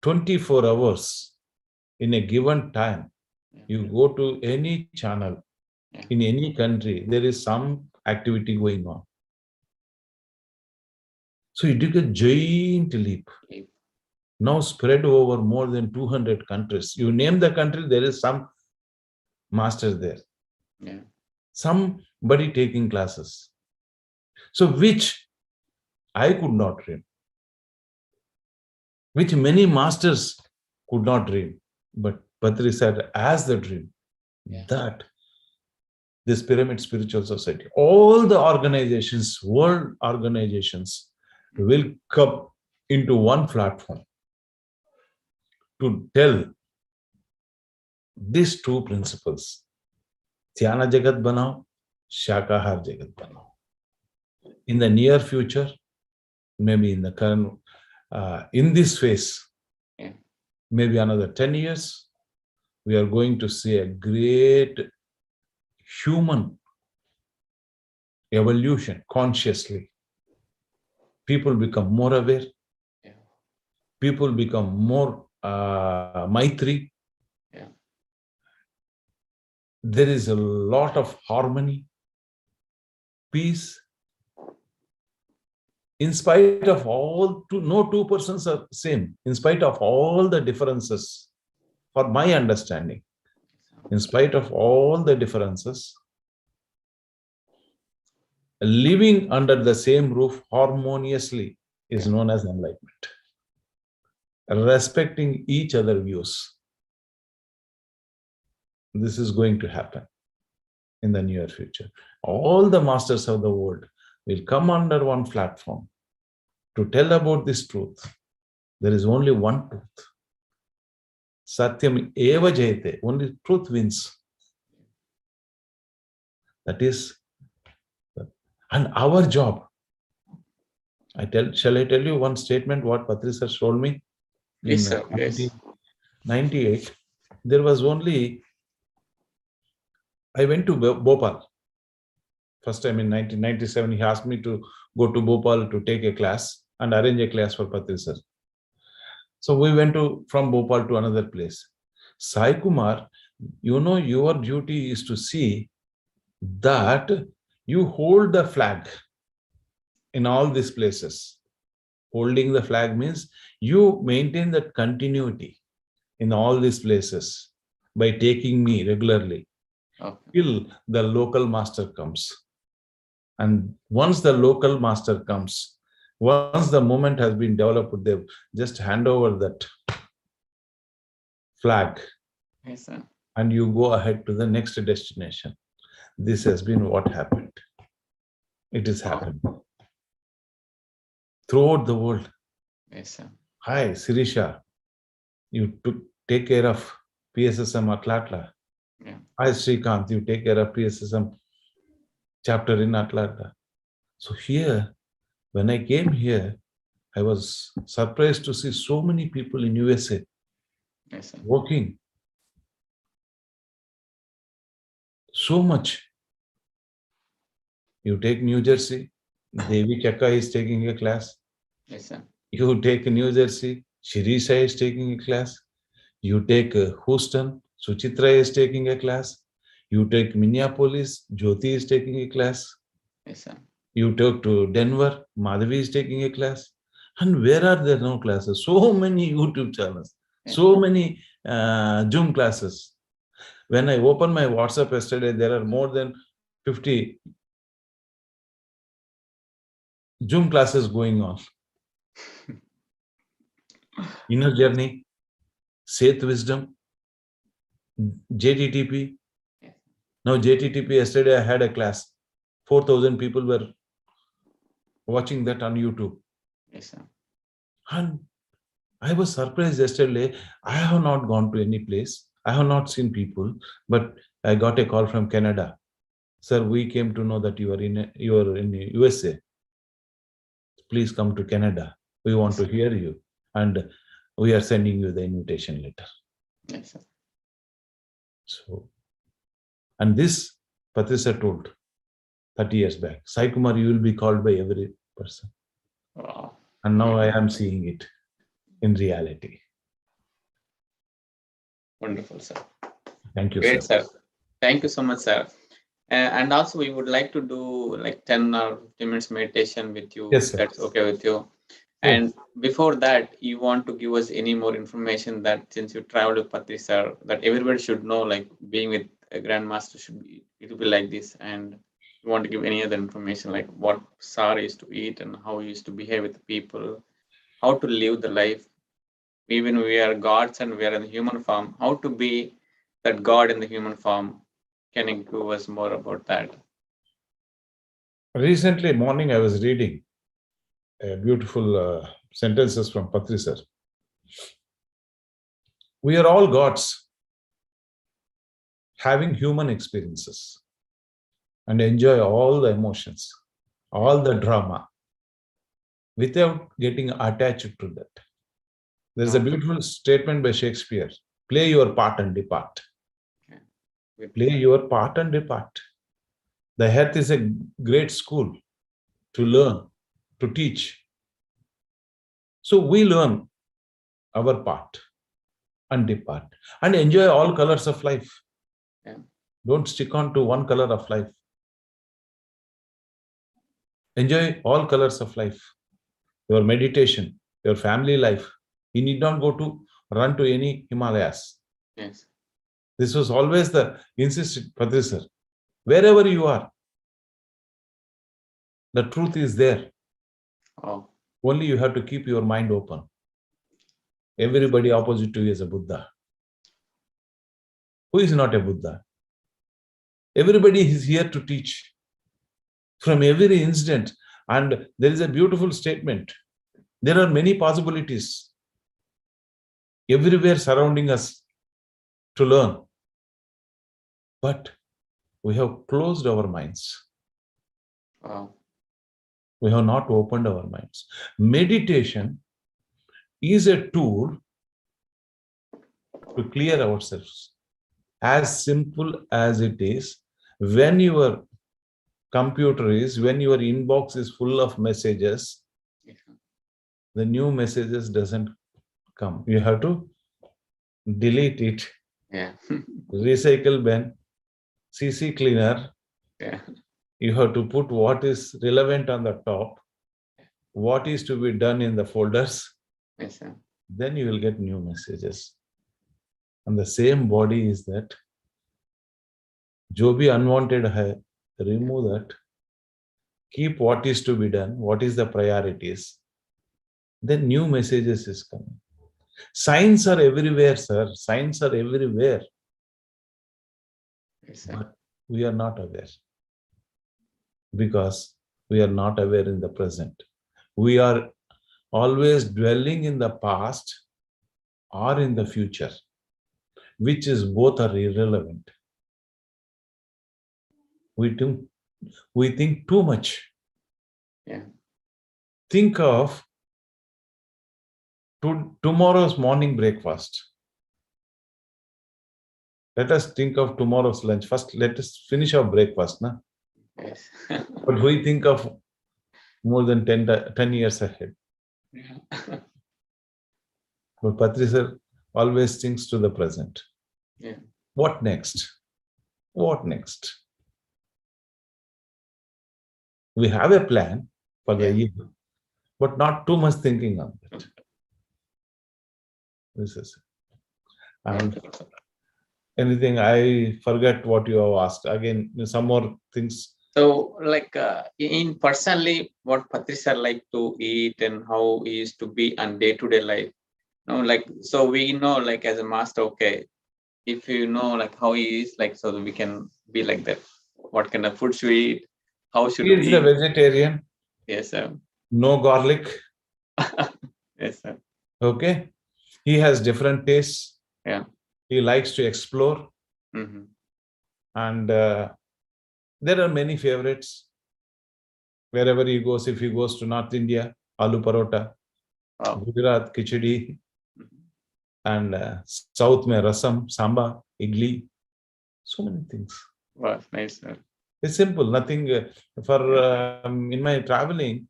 24 hours in a given time. Yeah. You go to any channel in any country, there is some activity going on. So you took a giant leap. Leap. Now spread over more than 200 countries. You name the country, there is some master there. Yeah. Somebody taking classes. So which I could not dream, which many masters could not dream. But Patri said, as the dream, that this Pyramid Spiritual Society, all the organizations, world organizations, will come into one platform to tell these two principles. Dhyana Jagat Banao, Shakahar Jagat Banao. In the near future, maybe in the current, in this phase, maybe another 10 years, we are going to see a great human evolution consciously. People become more aware. People become more Maitri. There is a lot of harmony, peace. In spite of no two persons are same. In spite of all the differences, for my understanding, in spite of all the differences, living under the same roof harmoniously is known as enlightenment. Respecting each other's views. This is going to happen in the near future. All the masters of the world will come under one platform to tell about this truth. There is only one truth. Satyam eva jayate. Only truth wins. That is, and our job. Shall I tell you one statement what Patri sir told me? Yes, sir. Yes. 1998, there was only, I went to Bhopal. First time in 1997, he asked me to go to Bhopal to take a class and arrange a class for Patri sir. So we went from Bhopal to another place. SaiKumar, your duty is to see that you hold the flag in all these places. Holding the flag means you maintain that continuity in all these places by taking me regularly till the local master comes. And once the local master comes, once the movement has been developed, they just hand over that flag. Yes, sir. And you go ahead to the next destination. This has been what happened. It is happened throughout the world. Yes, sir. Hi, Sirisha. You take care of PSSM Atlanta. Yeah. Hi, Srikanth. You take care of PSSM chapter in Atlanta. So here, When I came here, I was surprised to see so many people in USA Yes, sir. working so much. You take New Jersey, Devi Chakka is taking a class. Yes, sir. You take New Jersey, Shirisha is taking a class. You take Houston, Suchitra is taking a class. You take Minneapolis, Jyoti is taking a class. Yes, sir. You talk to Denver, Madhavi is taking a class. And where are there no classes? So many YouTube channels, so many Zoom classes. When I opened my WhatsApp yesterday, there are more than 50 Zoom classes going on. Inner Journey, Seth Wisdom, JTTP. Yes. Now JTTP, yesterday I had a class. 4,000 people were watching that on YouTube. Yes, sir. And I was surprised yesterday. I have not gone to any place. I have not seen people, but I got a call from Canada. Sir, we came to know that you are in USA. Please come to Canada. We want to hear you. And we are sending you the invitation letter. Yes, sir. So, and this Patriji told 30 years back, SaiKumar, you will be called by every person. Wow. And now I am seeing it in reality. Wonderful, sir. Thank you, Great, sir. sir. Thank you so much, sir. And also, we would like to do like 10 or 15 minutes meditation with you. Yes, sir. That's okay with you. And before that, you want to give us any more information that since you traveled with Patri sir, that everybody should know, like being with a grandmaster should be, it will be like this. And you want to give any other information, like what sir used to eat and how he used to behave with the people, how to live the life, even we are gods and we are in the human form, how to be that God in the human form. Can you give us more about that? Recently, morning, I was reading beautiful sentences from Patriji sir. We are all gods having human experiences and enjoy all the emotions, all the drama without getting attached to that. There's a beautiful statement by Shakespeare: play your part and depart. Play your part and depart. The earth is a great school to learn, to teach. So we learn our part and depart and enjoy all colors of life. Yeah. Don't stick on to one color of life. Enjoy all colors of life. Your meditation, your family life. You need not go to run to any Himalayas. Yes. This was always the insisted Patriji sir. Wherever you are, the truth is there. Oh. Only you have to keep your mind open. Everybody opposite to you is a Buddha. Who is not a Buddha? Everybody is here to teach from every incident. And there is a beautiful statement. There are many possibilities everywhere surrounding us to learn. But we have closed our minds. Wow. We have not opened our minds. Meditation is a tool to clear ourselves. As simple as it is, when your computer is, when your inbox is full of messages, the new messages doesn't come. You have to delete it, Yeah. recycle bin, CC cleaner. Yeah. You have to put what is relevant on the top, what is to be done in the folders. Yes, sir. Then you will get new messages. And the same body is that. Jo bhi unwanted hai, remove that. Keep what is to be done, what is the priorities. Then new messages is coming. Signs are everywhere, sir. Signs are everywhere. Yes, sir. But we are not aware. Because we are not aware in the present. We are always dwelling in the past or in the future, which is both are irrelevant. We think too much. Yeah. think of tomorrow's morning breakfast. Let us think of tomorrow's lunch. First, let us finish our breakfast. Na? Yes. But we think of more than 10 years ahead. Yeah. But Patri sir always thinks to the present. Yeah. What next? What next? We have a plan for the year, but not too much thinking on it. This is it. And anything I forget what you have asked. Again, some more things. So, like in personally, what Patri sir like to eat and how he used to be on day-to-day life. No, like so we know, like as a master, okay, if you know like how he is, like so that we can be like that. What kind of food should we eat? How should He is we a eat? vegetarian, Yes, sir. no garlic. Yes, sir. Okay. He has different tastes. Yeah. He likes to explore. Mm-hmm. And there are many favorites. Wherever he goes, if he goes to North India, aloo parota, Wow. Gujarat, khichdi, Mhm. and South mein rasam, samba, idli, so many things. Wow, nice, sir. It's simple, nothing. In my traveling,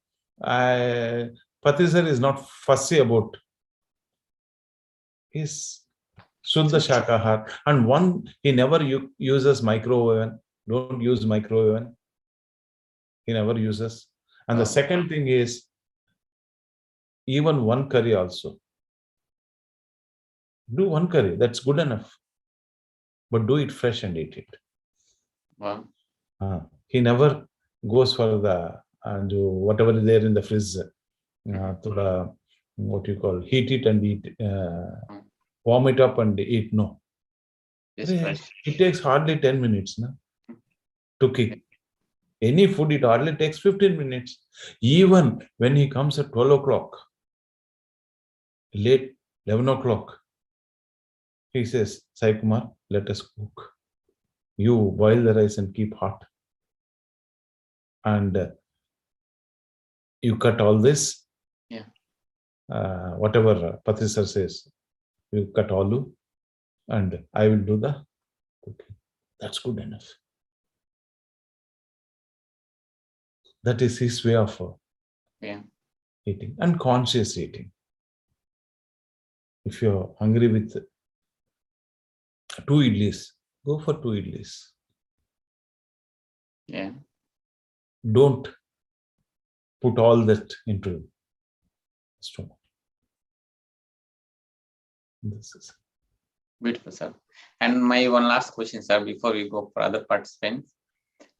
Patri sir is not fussy about. He's Shuddha Shakahar. And he never uses micro oven. Don't use micro oven. He never uses. And the Wow. second thing is, even one curry also. Do one curry, that's good enough. But do it fresh and eat it. Wow. He never goes for the whatever is there in the fridge, to the, what you call, heat it and eat, warm it up and eat. No. It's fresh. It takes hardly 10 minutes to cook. Any food, it hardly takes 15 minutes. Even when he comes at 12 o'clock, late 11 o'clock, he says, SaiKumar, let us cook. You boil the rice and keep hot. And you cut all this. Yeah. Whatever Patri sir says, you cut aloo and I will do the cooking. That's good enough. That is his way of eating, and conscious eating. If you're hungry with 2 idlis, go for 2 idlis. Yeah. Don't put all that into stomach. This is Beautiful, sir. And my one last question, sir, before we go for other participants.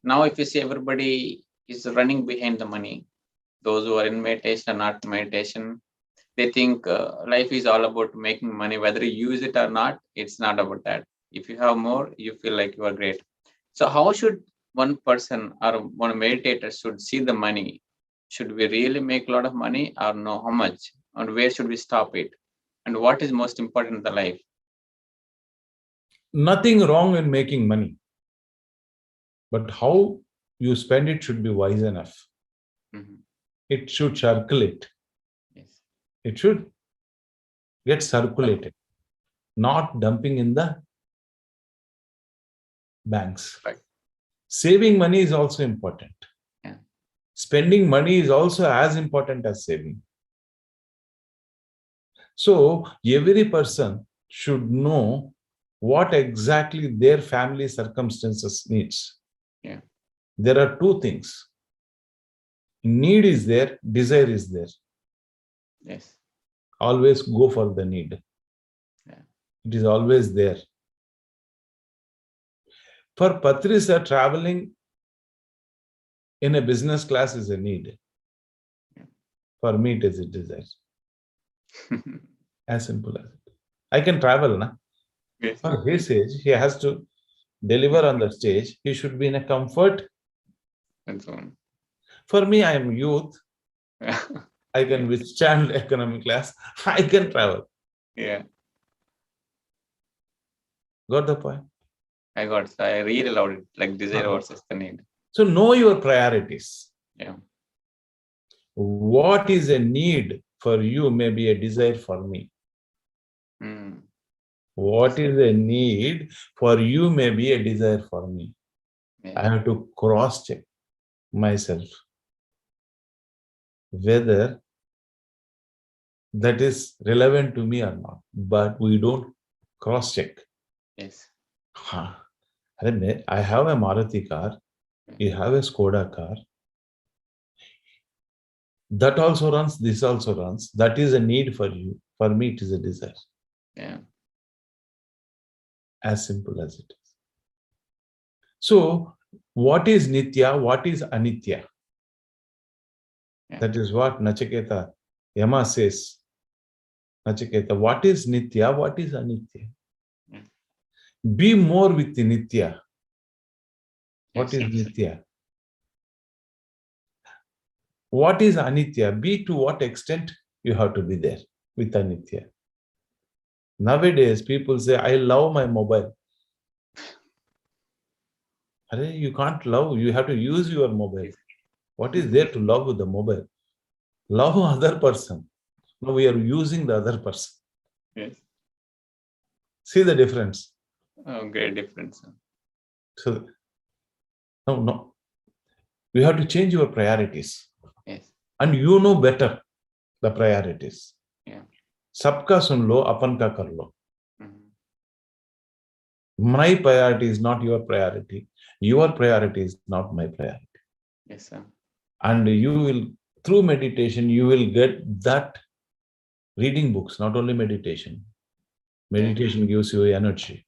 Now, if you see everybody is running behind the money, those who are in meditation or not meditation, they think life is all about making money, whether you use it or not, it's not about that. If you have more, you feel like you are great. So how should one person or one meditator should see the money? Should we really make a lot of money or no? How much? And where should we stop it? And what is most important in the life? nothing wrong in making money, but how you spend it should be wise enough. Mm-hmm. It should circulate. Yes. It should get circulated, not dumping in the banks. Right. Saving money is also important. Yeah. Spending money is also as important as saving. So every person should know what exactly their family circumstances needs. Yeah. There are 2 things. Need is there, desire is there. Yes. Always go for the need. Yeah. It is always there. For Patri sir, traveling in a business class is a need. Yeah. For me, it is a desire. As simple as it. I can travel, na? Yes. For his age, he has to deliver on the stage. He should be in a comfort. And so on. For me, I am youth. Yeah. I can withstand economic class. I can travel. Yeah. Got the point? I got it. I really loved it. Like desire versus the need. So know your priorities. Yeah. what is a need for you may be a desire for me. What is a need for you may be a desire for me. Yeah. I have to cross-check myself whether that is relevant to me or not. But we don't cross-check. Yes. I have a Maruti car. You have a Skoda car. That also runs, this also runs. That is a need for you. For me, it is a desire. Yeah. As simple as it is. So, what is Nitya? What is Anitya? Yeah. That is what Nachiketa Yama says. Nachiketa, what is Nitya? What is Anitya? Yeah. Be more with the Nitya. What Yes. is Nitya? What is Anitya? Be to what extent you have to be there with Anitya. Nowadays, people say, I love my mobile. You can't love, you have to use your mobile. What is there to love with the mobile? Love other person. No, we are using the other person. Yes. See the difference. Oh, great difference. So, no. You have to change your priorities. Yes. And you know better the priorities. Yeah. Sabka sun lo, apan ka kar lo. Mhm. My priority is not your priority. Your priority is not my priority. Yes, sir. And you will, through meditation, you will get that reading books, not only meditation. Meditation gives you energy.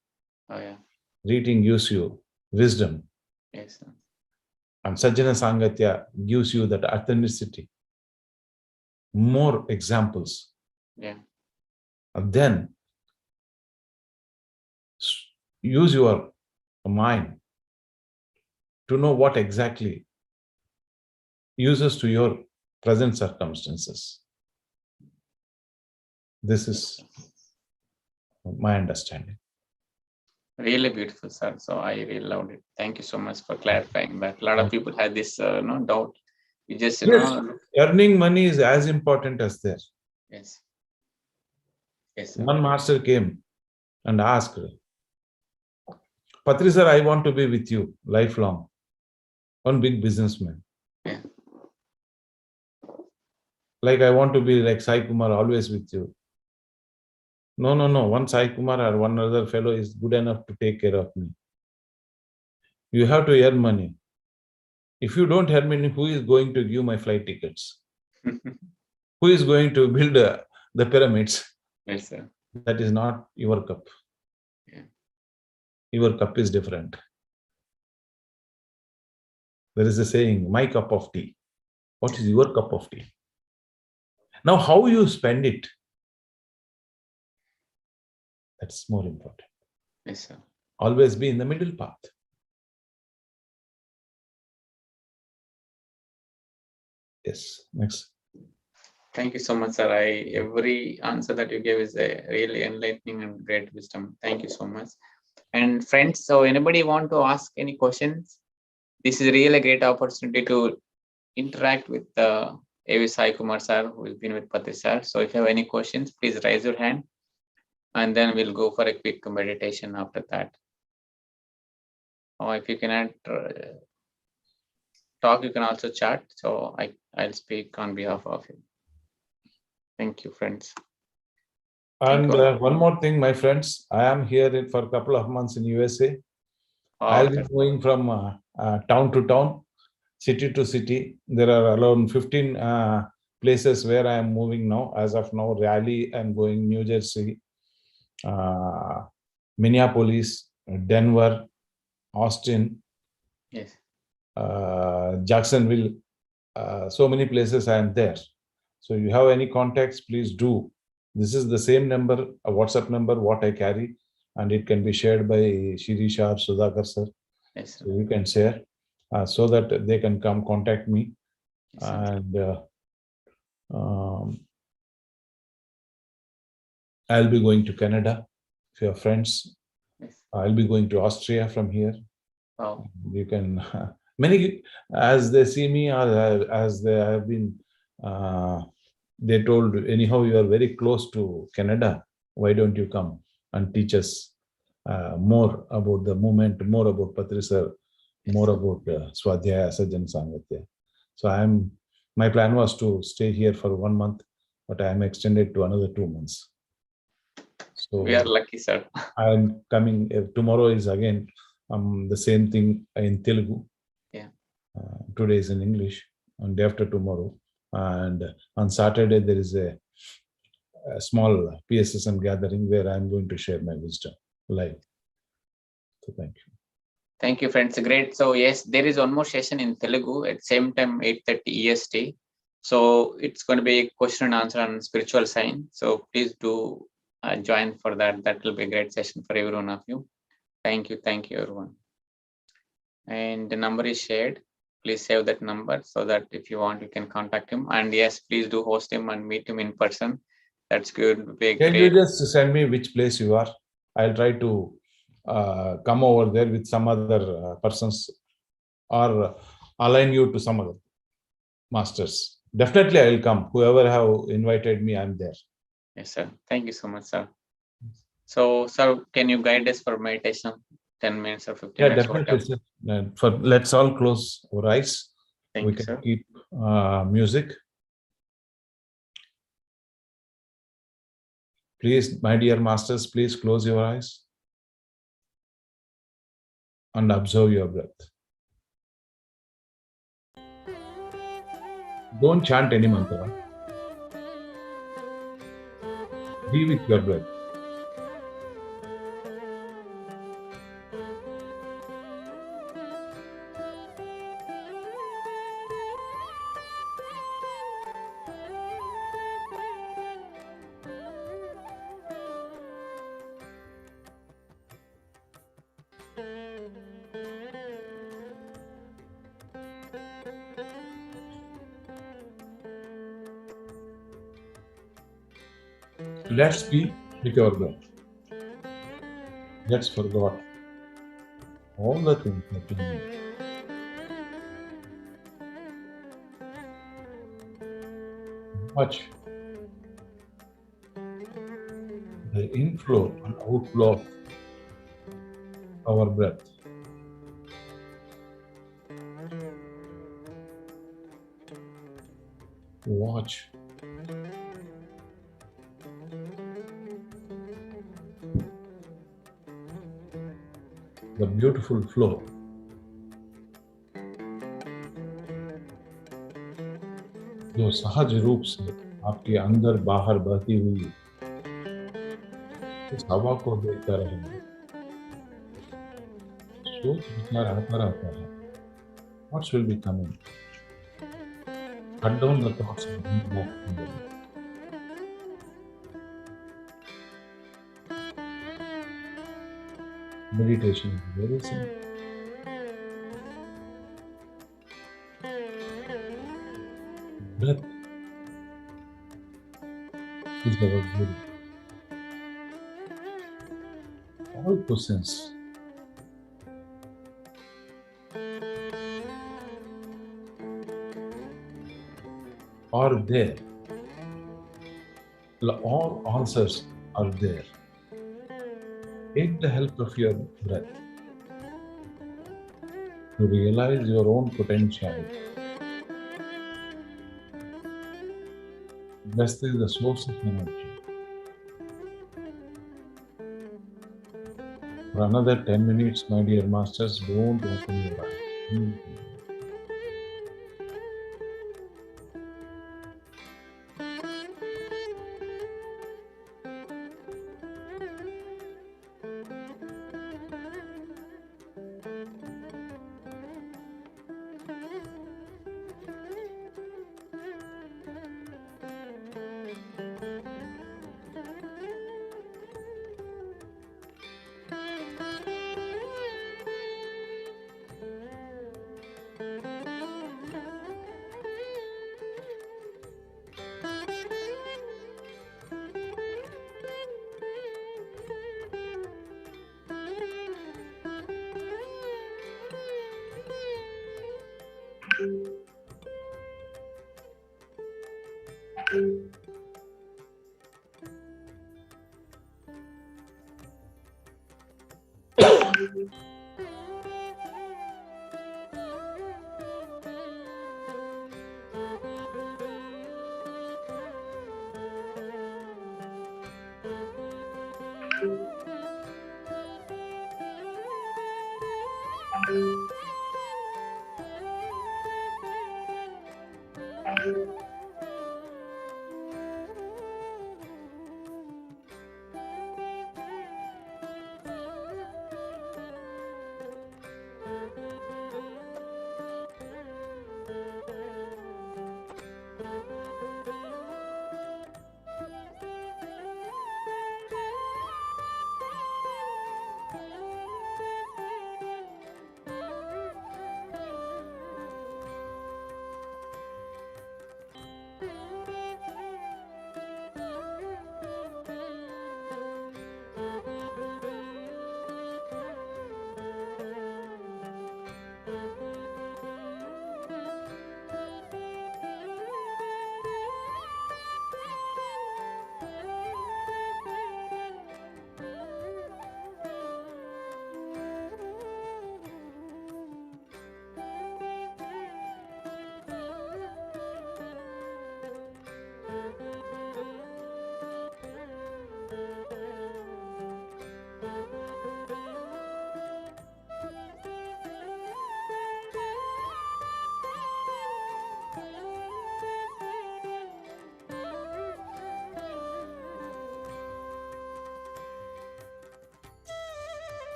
Oh, yeah. Reading gives you wisdom. Yes, sir. And Sajjana Sangatya gives you that authenticity. More examples. Yeah. And then use your mind to know what exactly uses to your present circumstances. This is my understanding. Really beautiful, sir. So I really loved it. Thank you so much for clarifying that. A lot of people had this doubt. You just, Yes, earning money is as important as there. Yes. Yes, sir. One master came and asked, Patri sir, I want to be with you lifelong. One big businessman. Yeah. Like I want to be like SaiKumar, always with you. No. One SaiKumar or one other fellow is good enough to take care of me. You have to earn money. If you don't earn money, who is going to give my flight tickets? Who is going to build the pyramids? Yes, sir. That is not your cup. Yeah. Your cup is different. There is a saying, my cup of tea. What is your cup of tea? Now, how you spend it, that's more important. Yes, sir. Always be in the middle path. Yes, next. Thank you so much, sir. Every answer that you gave is a really enlightening and great wisdom. Thank you so much. And friends, so anybody want to ask any questions? This is really a great opportunity to interact with A.V. SaiKumar sir, who has been with Patri sir. So if you have any questions, please raise your hand, and then we'll go for a quick meditation after that. Or if you cannot talk, you can also chat. So I'll speak on behalf of you. Thank you, friends. And one more thing, my friends, I am here for a couple of months in USA. I'll be going from town to town, city to city. There are around 15 places where I am moving now. As of now, Raleigh, I'm going New Jersey, Minneapolis, Denver, Austin, Yes. Jacksonville. So many places I am there. So you have any contacts, please do. This is the same number, a WhatsApp number, what I carry, and it can be shared by Shirisha or Sudhakar sir. Yes, sir. So you can share so that they can come contact me. Yes, and I'll be going to Canada. If you have friends, yes. I'll be going to Austria from here. Wow. You can, many, as they see me or as they have been they told, anyhow, you are very close to Canada. Why don't you come and teach us more about the movement, more about Patrisar, more about Swadhyaya, Sajjan Sangatya. So my plan was to stay here for 1 month, but I am extended to another 2 months. So We are lucky, sir. I'm coming, tomorrow is again the same thing in Telugu. Yeah. Today is in English, and day after tomorrow. And on Saturday, there is a small PSSM gathering where I'm going to share my wisdom live. So thank you. Thank you, friends. Great. So yes, there is one more session in Telugu at same time 8:30 EST. So it's going to be a question and answer on spiritual sign. So please do join for that. That will be a great session for every one of you. Thank you, everyone. And the number is shared. Please save that number so that if you want, you can contact him. And yes, please do host him and meet him in person. That's good. Be Can great. you just send me which place you are? I'll try to come over there with some other persons, or align you to some other masters. Definitely, I will come. Whoever have invited me, I'm there. Yes, sir. Thank you so much, sir. So, sir, can you guide us for meditation? 10 minutes or 15 Yeah, minutes? definitely. Sir. Let's all close our eyes. Thank We you, can sir. keep music. Please, my dear masters, please close your eyes and observe your breath. Don't chant any mantra. Be with your breath. Let's be with your breath. Let's forget all the things that you need. Watch the inflow and outflow of our breath. Watch the beautiful flow. जो सहज रूप से आपके अंदर बाहर बहती हुई इस हवा को देखता रहेंगे। सोच विचार आता रहता है। Thoughts will be coming. Cut down the thoughts and bring back to them. Meditation is very simple. Breath is our guru. All questions are there. All answers are there. Take the help of your breath to realize your own potential. Breath is the source of energy. For another 10 minutes, my dear masters, don't open your eyes.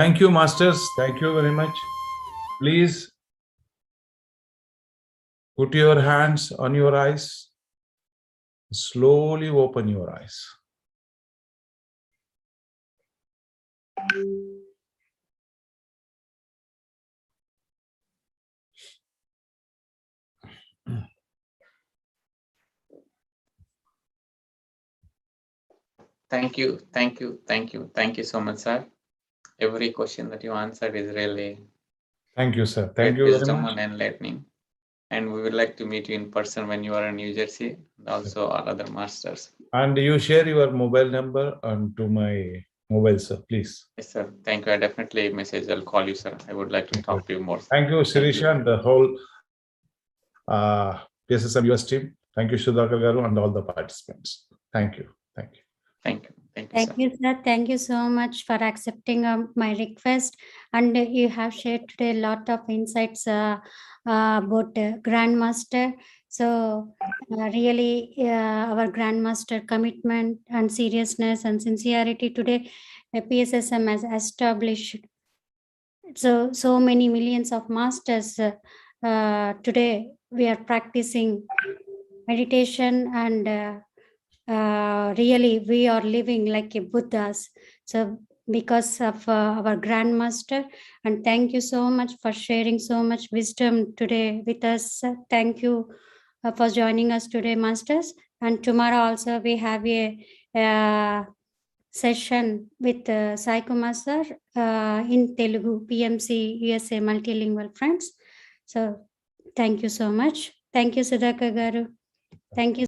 Thank you, masters. Thank you very much. Please put your hands on your eyes. Slowly open your eyes. Thank you so much, sir. Every question that you answered is really Thank you, sir. great Thank you very wisdom much. and enlightening. And we would like to meet you in person when you are in New Jersey, and also our other masters. And you share your mobile number to my mobile, sir, please. Yes, sir. Thank you. I definitely message. I'll call you, sir. I would like to talk to you more. Thank you, Sirisha, and the whole PSSM US team. Thank you, Sudhakar Garu, and all the participants. Thank you. Thank you. Thank you. Thank you, Thank sir. you, sir. Thank you so much for accepting my request. And you have shared today a lot of insights about Grandmaster. So really, our Grandmaster commitment and seriousness and sincerity today, PSSM has established so many millions of masters. Today, we are practicing meditation and really we are living like a Buddhas. So because of our Grandmaster, and thank you so much for sharing so much wisdom today with us. Thank you for joining us today, Masters. And tomorrow also we have a session with SaiKumar sir in Telugu, PMC USA Multilingual Friends. So thank you so much. Thank you, Sudhakar Garu. Thank you.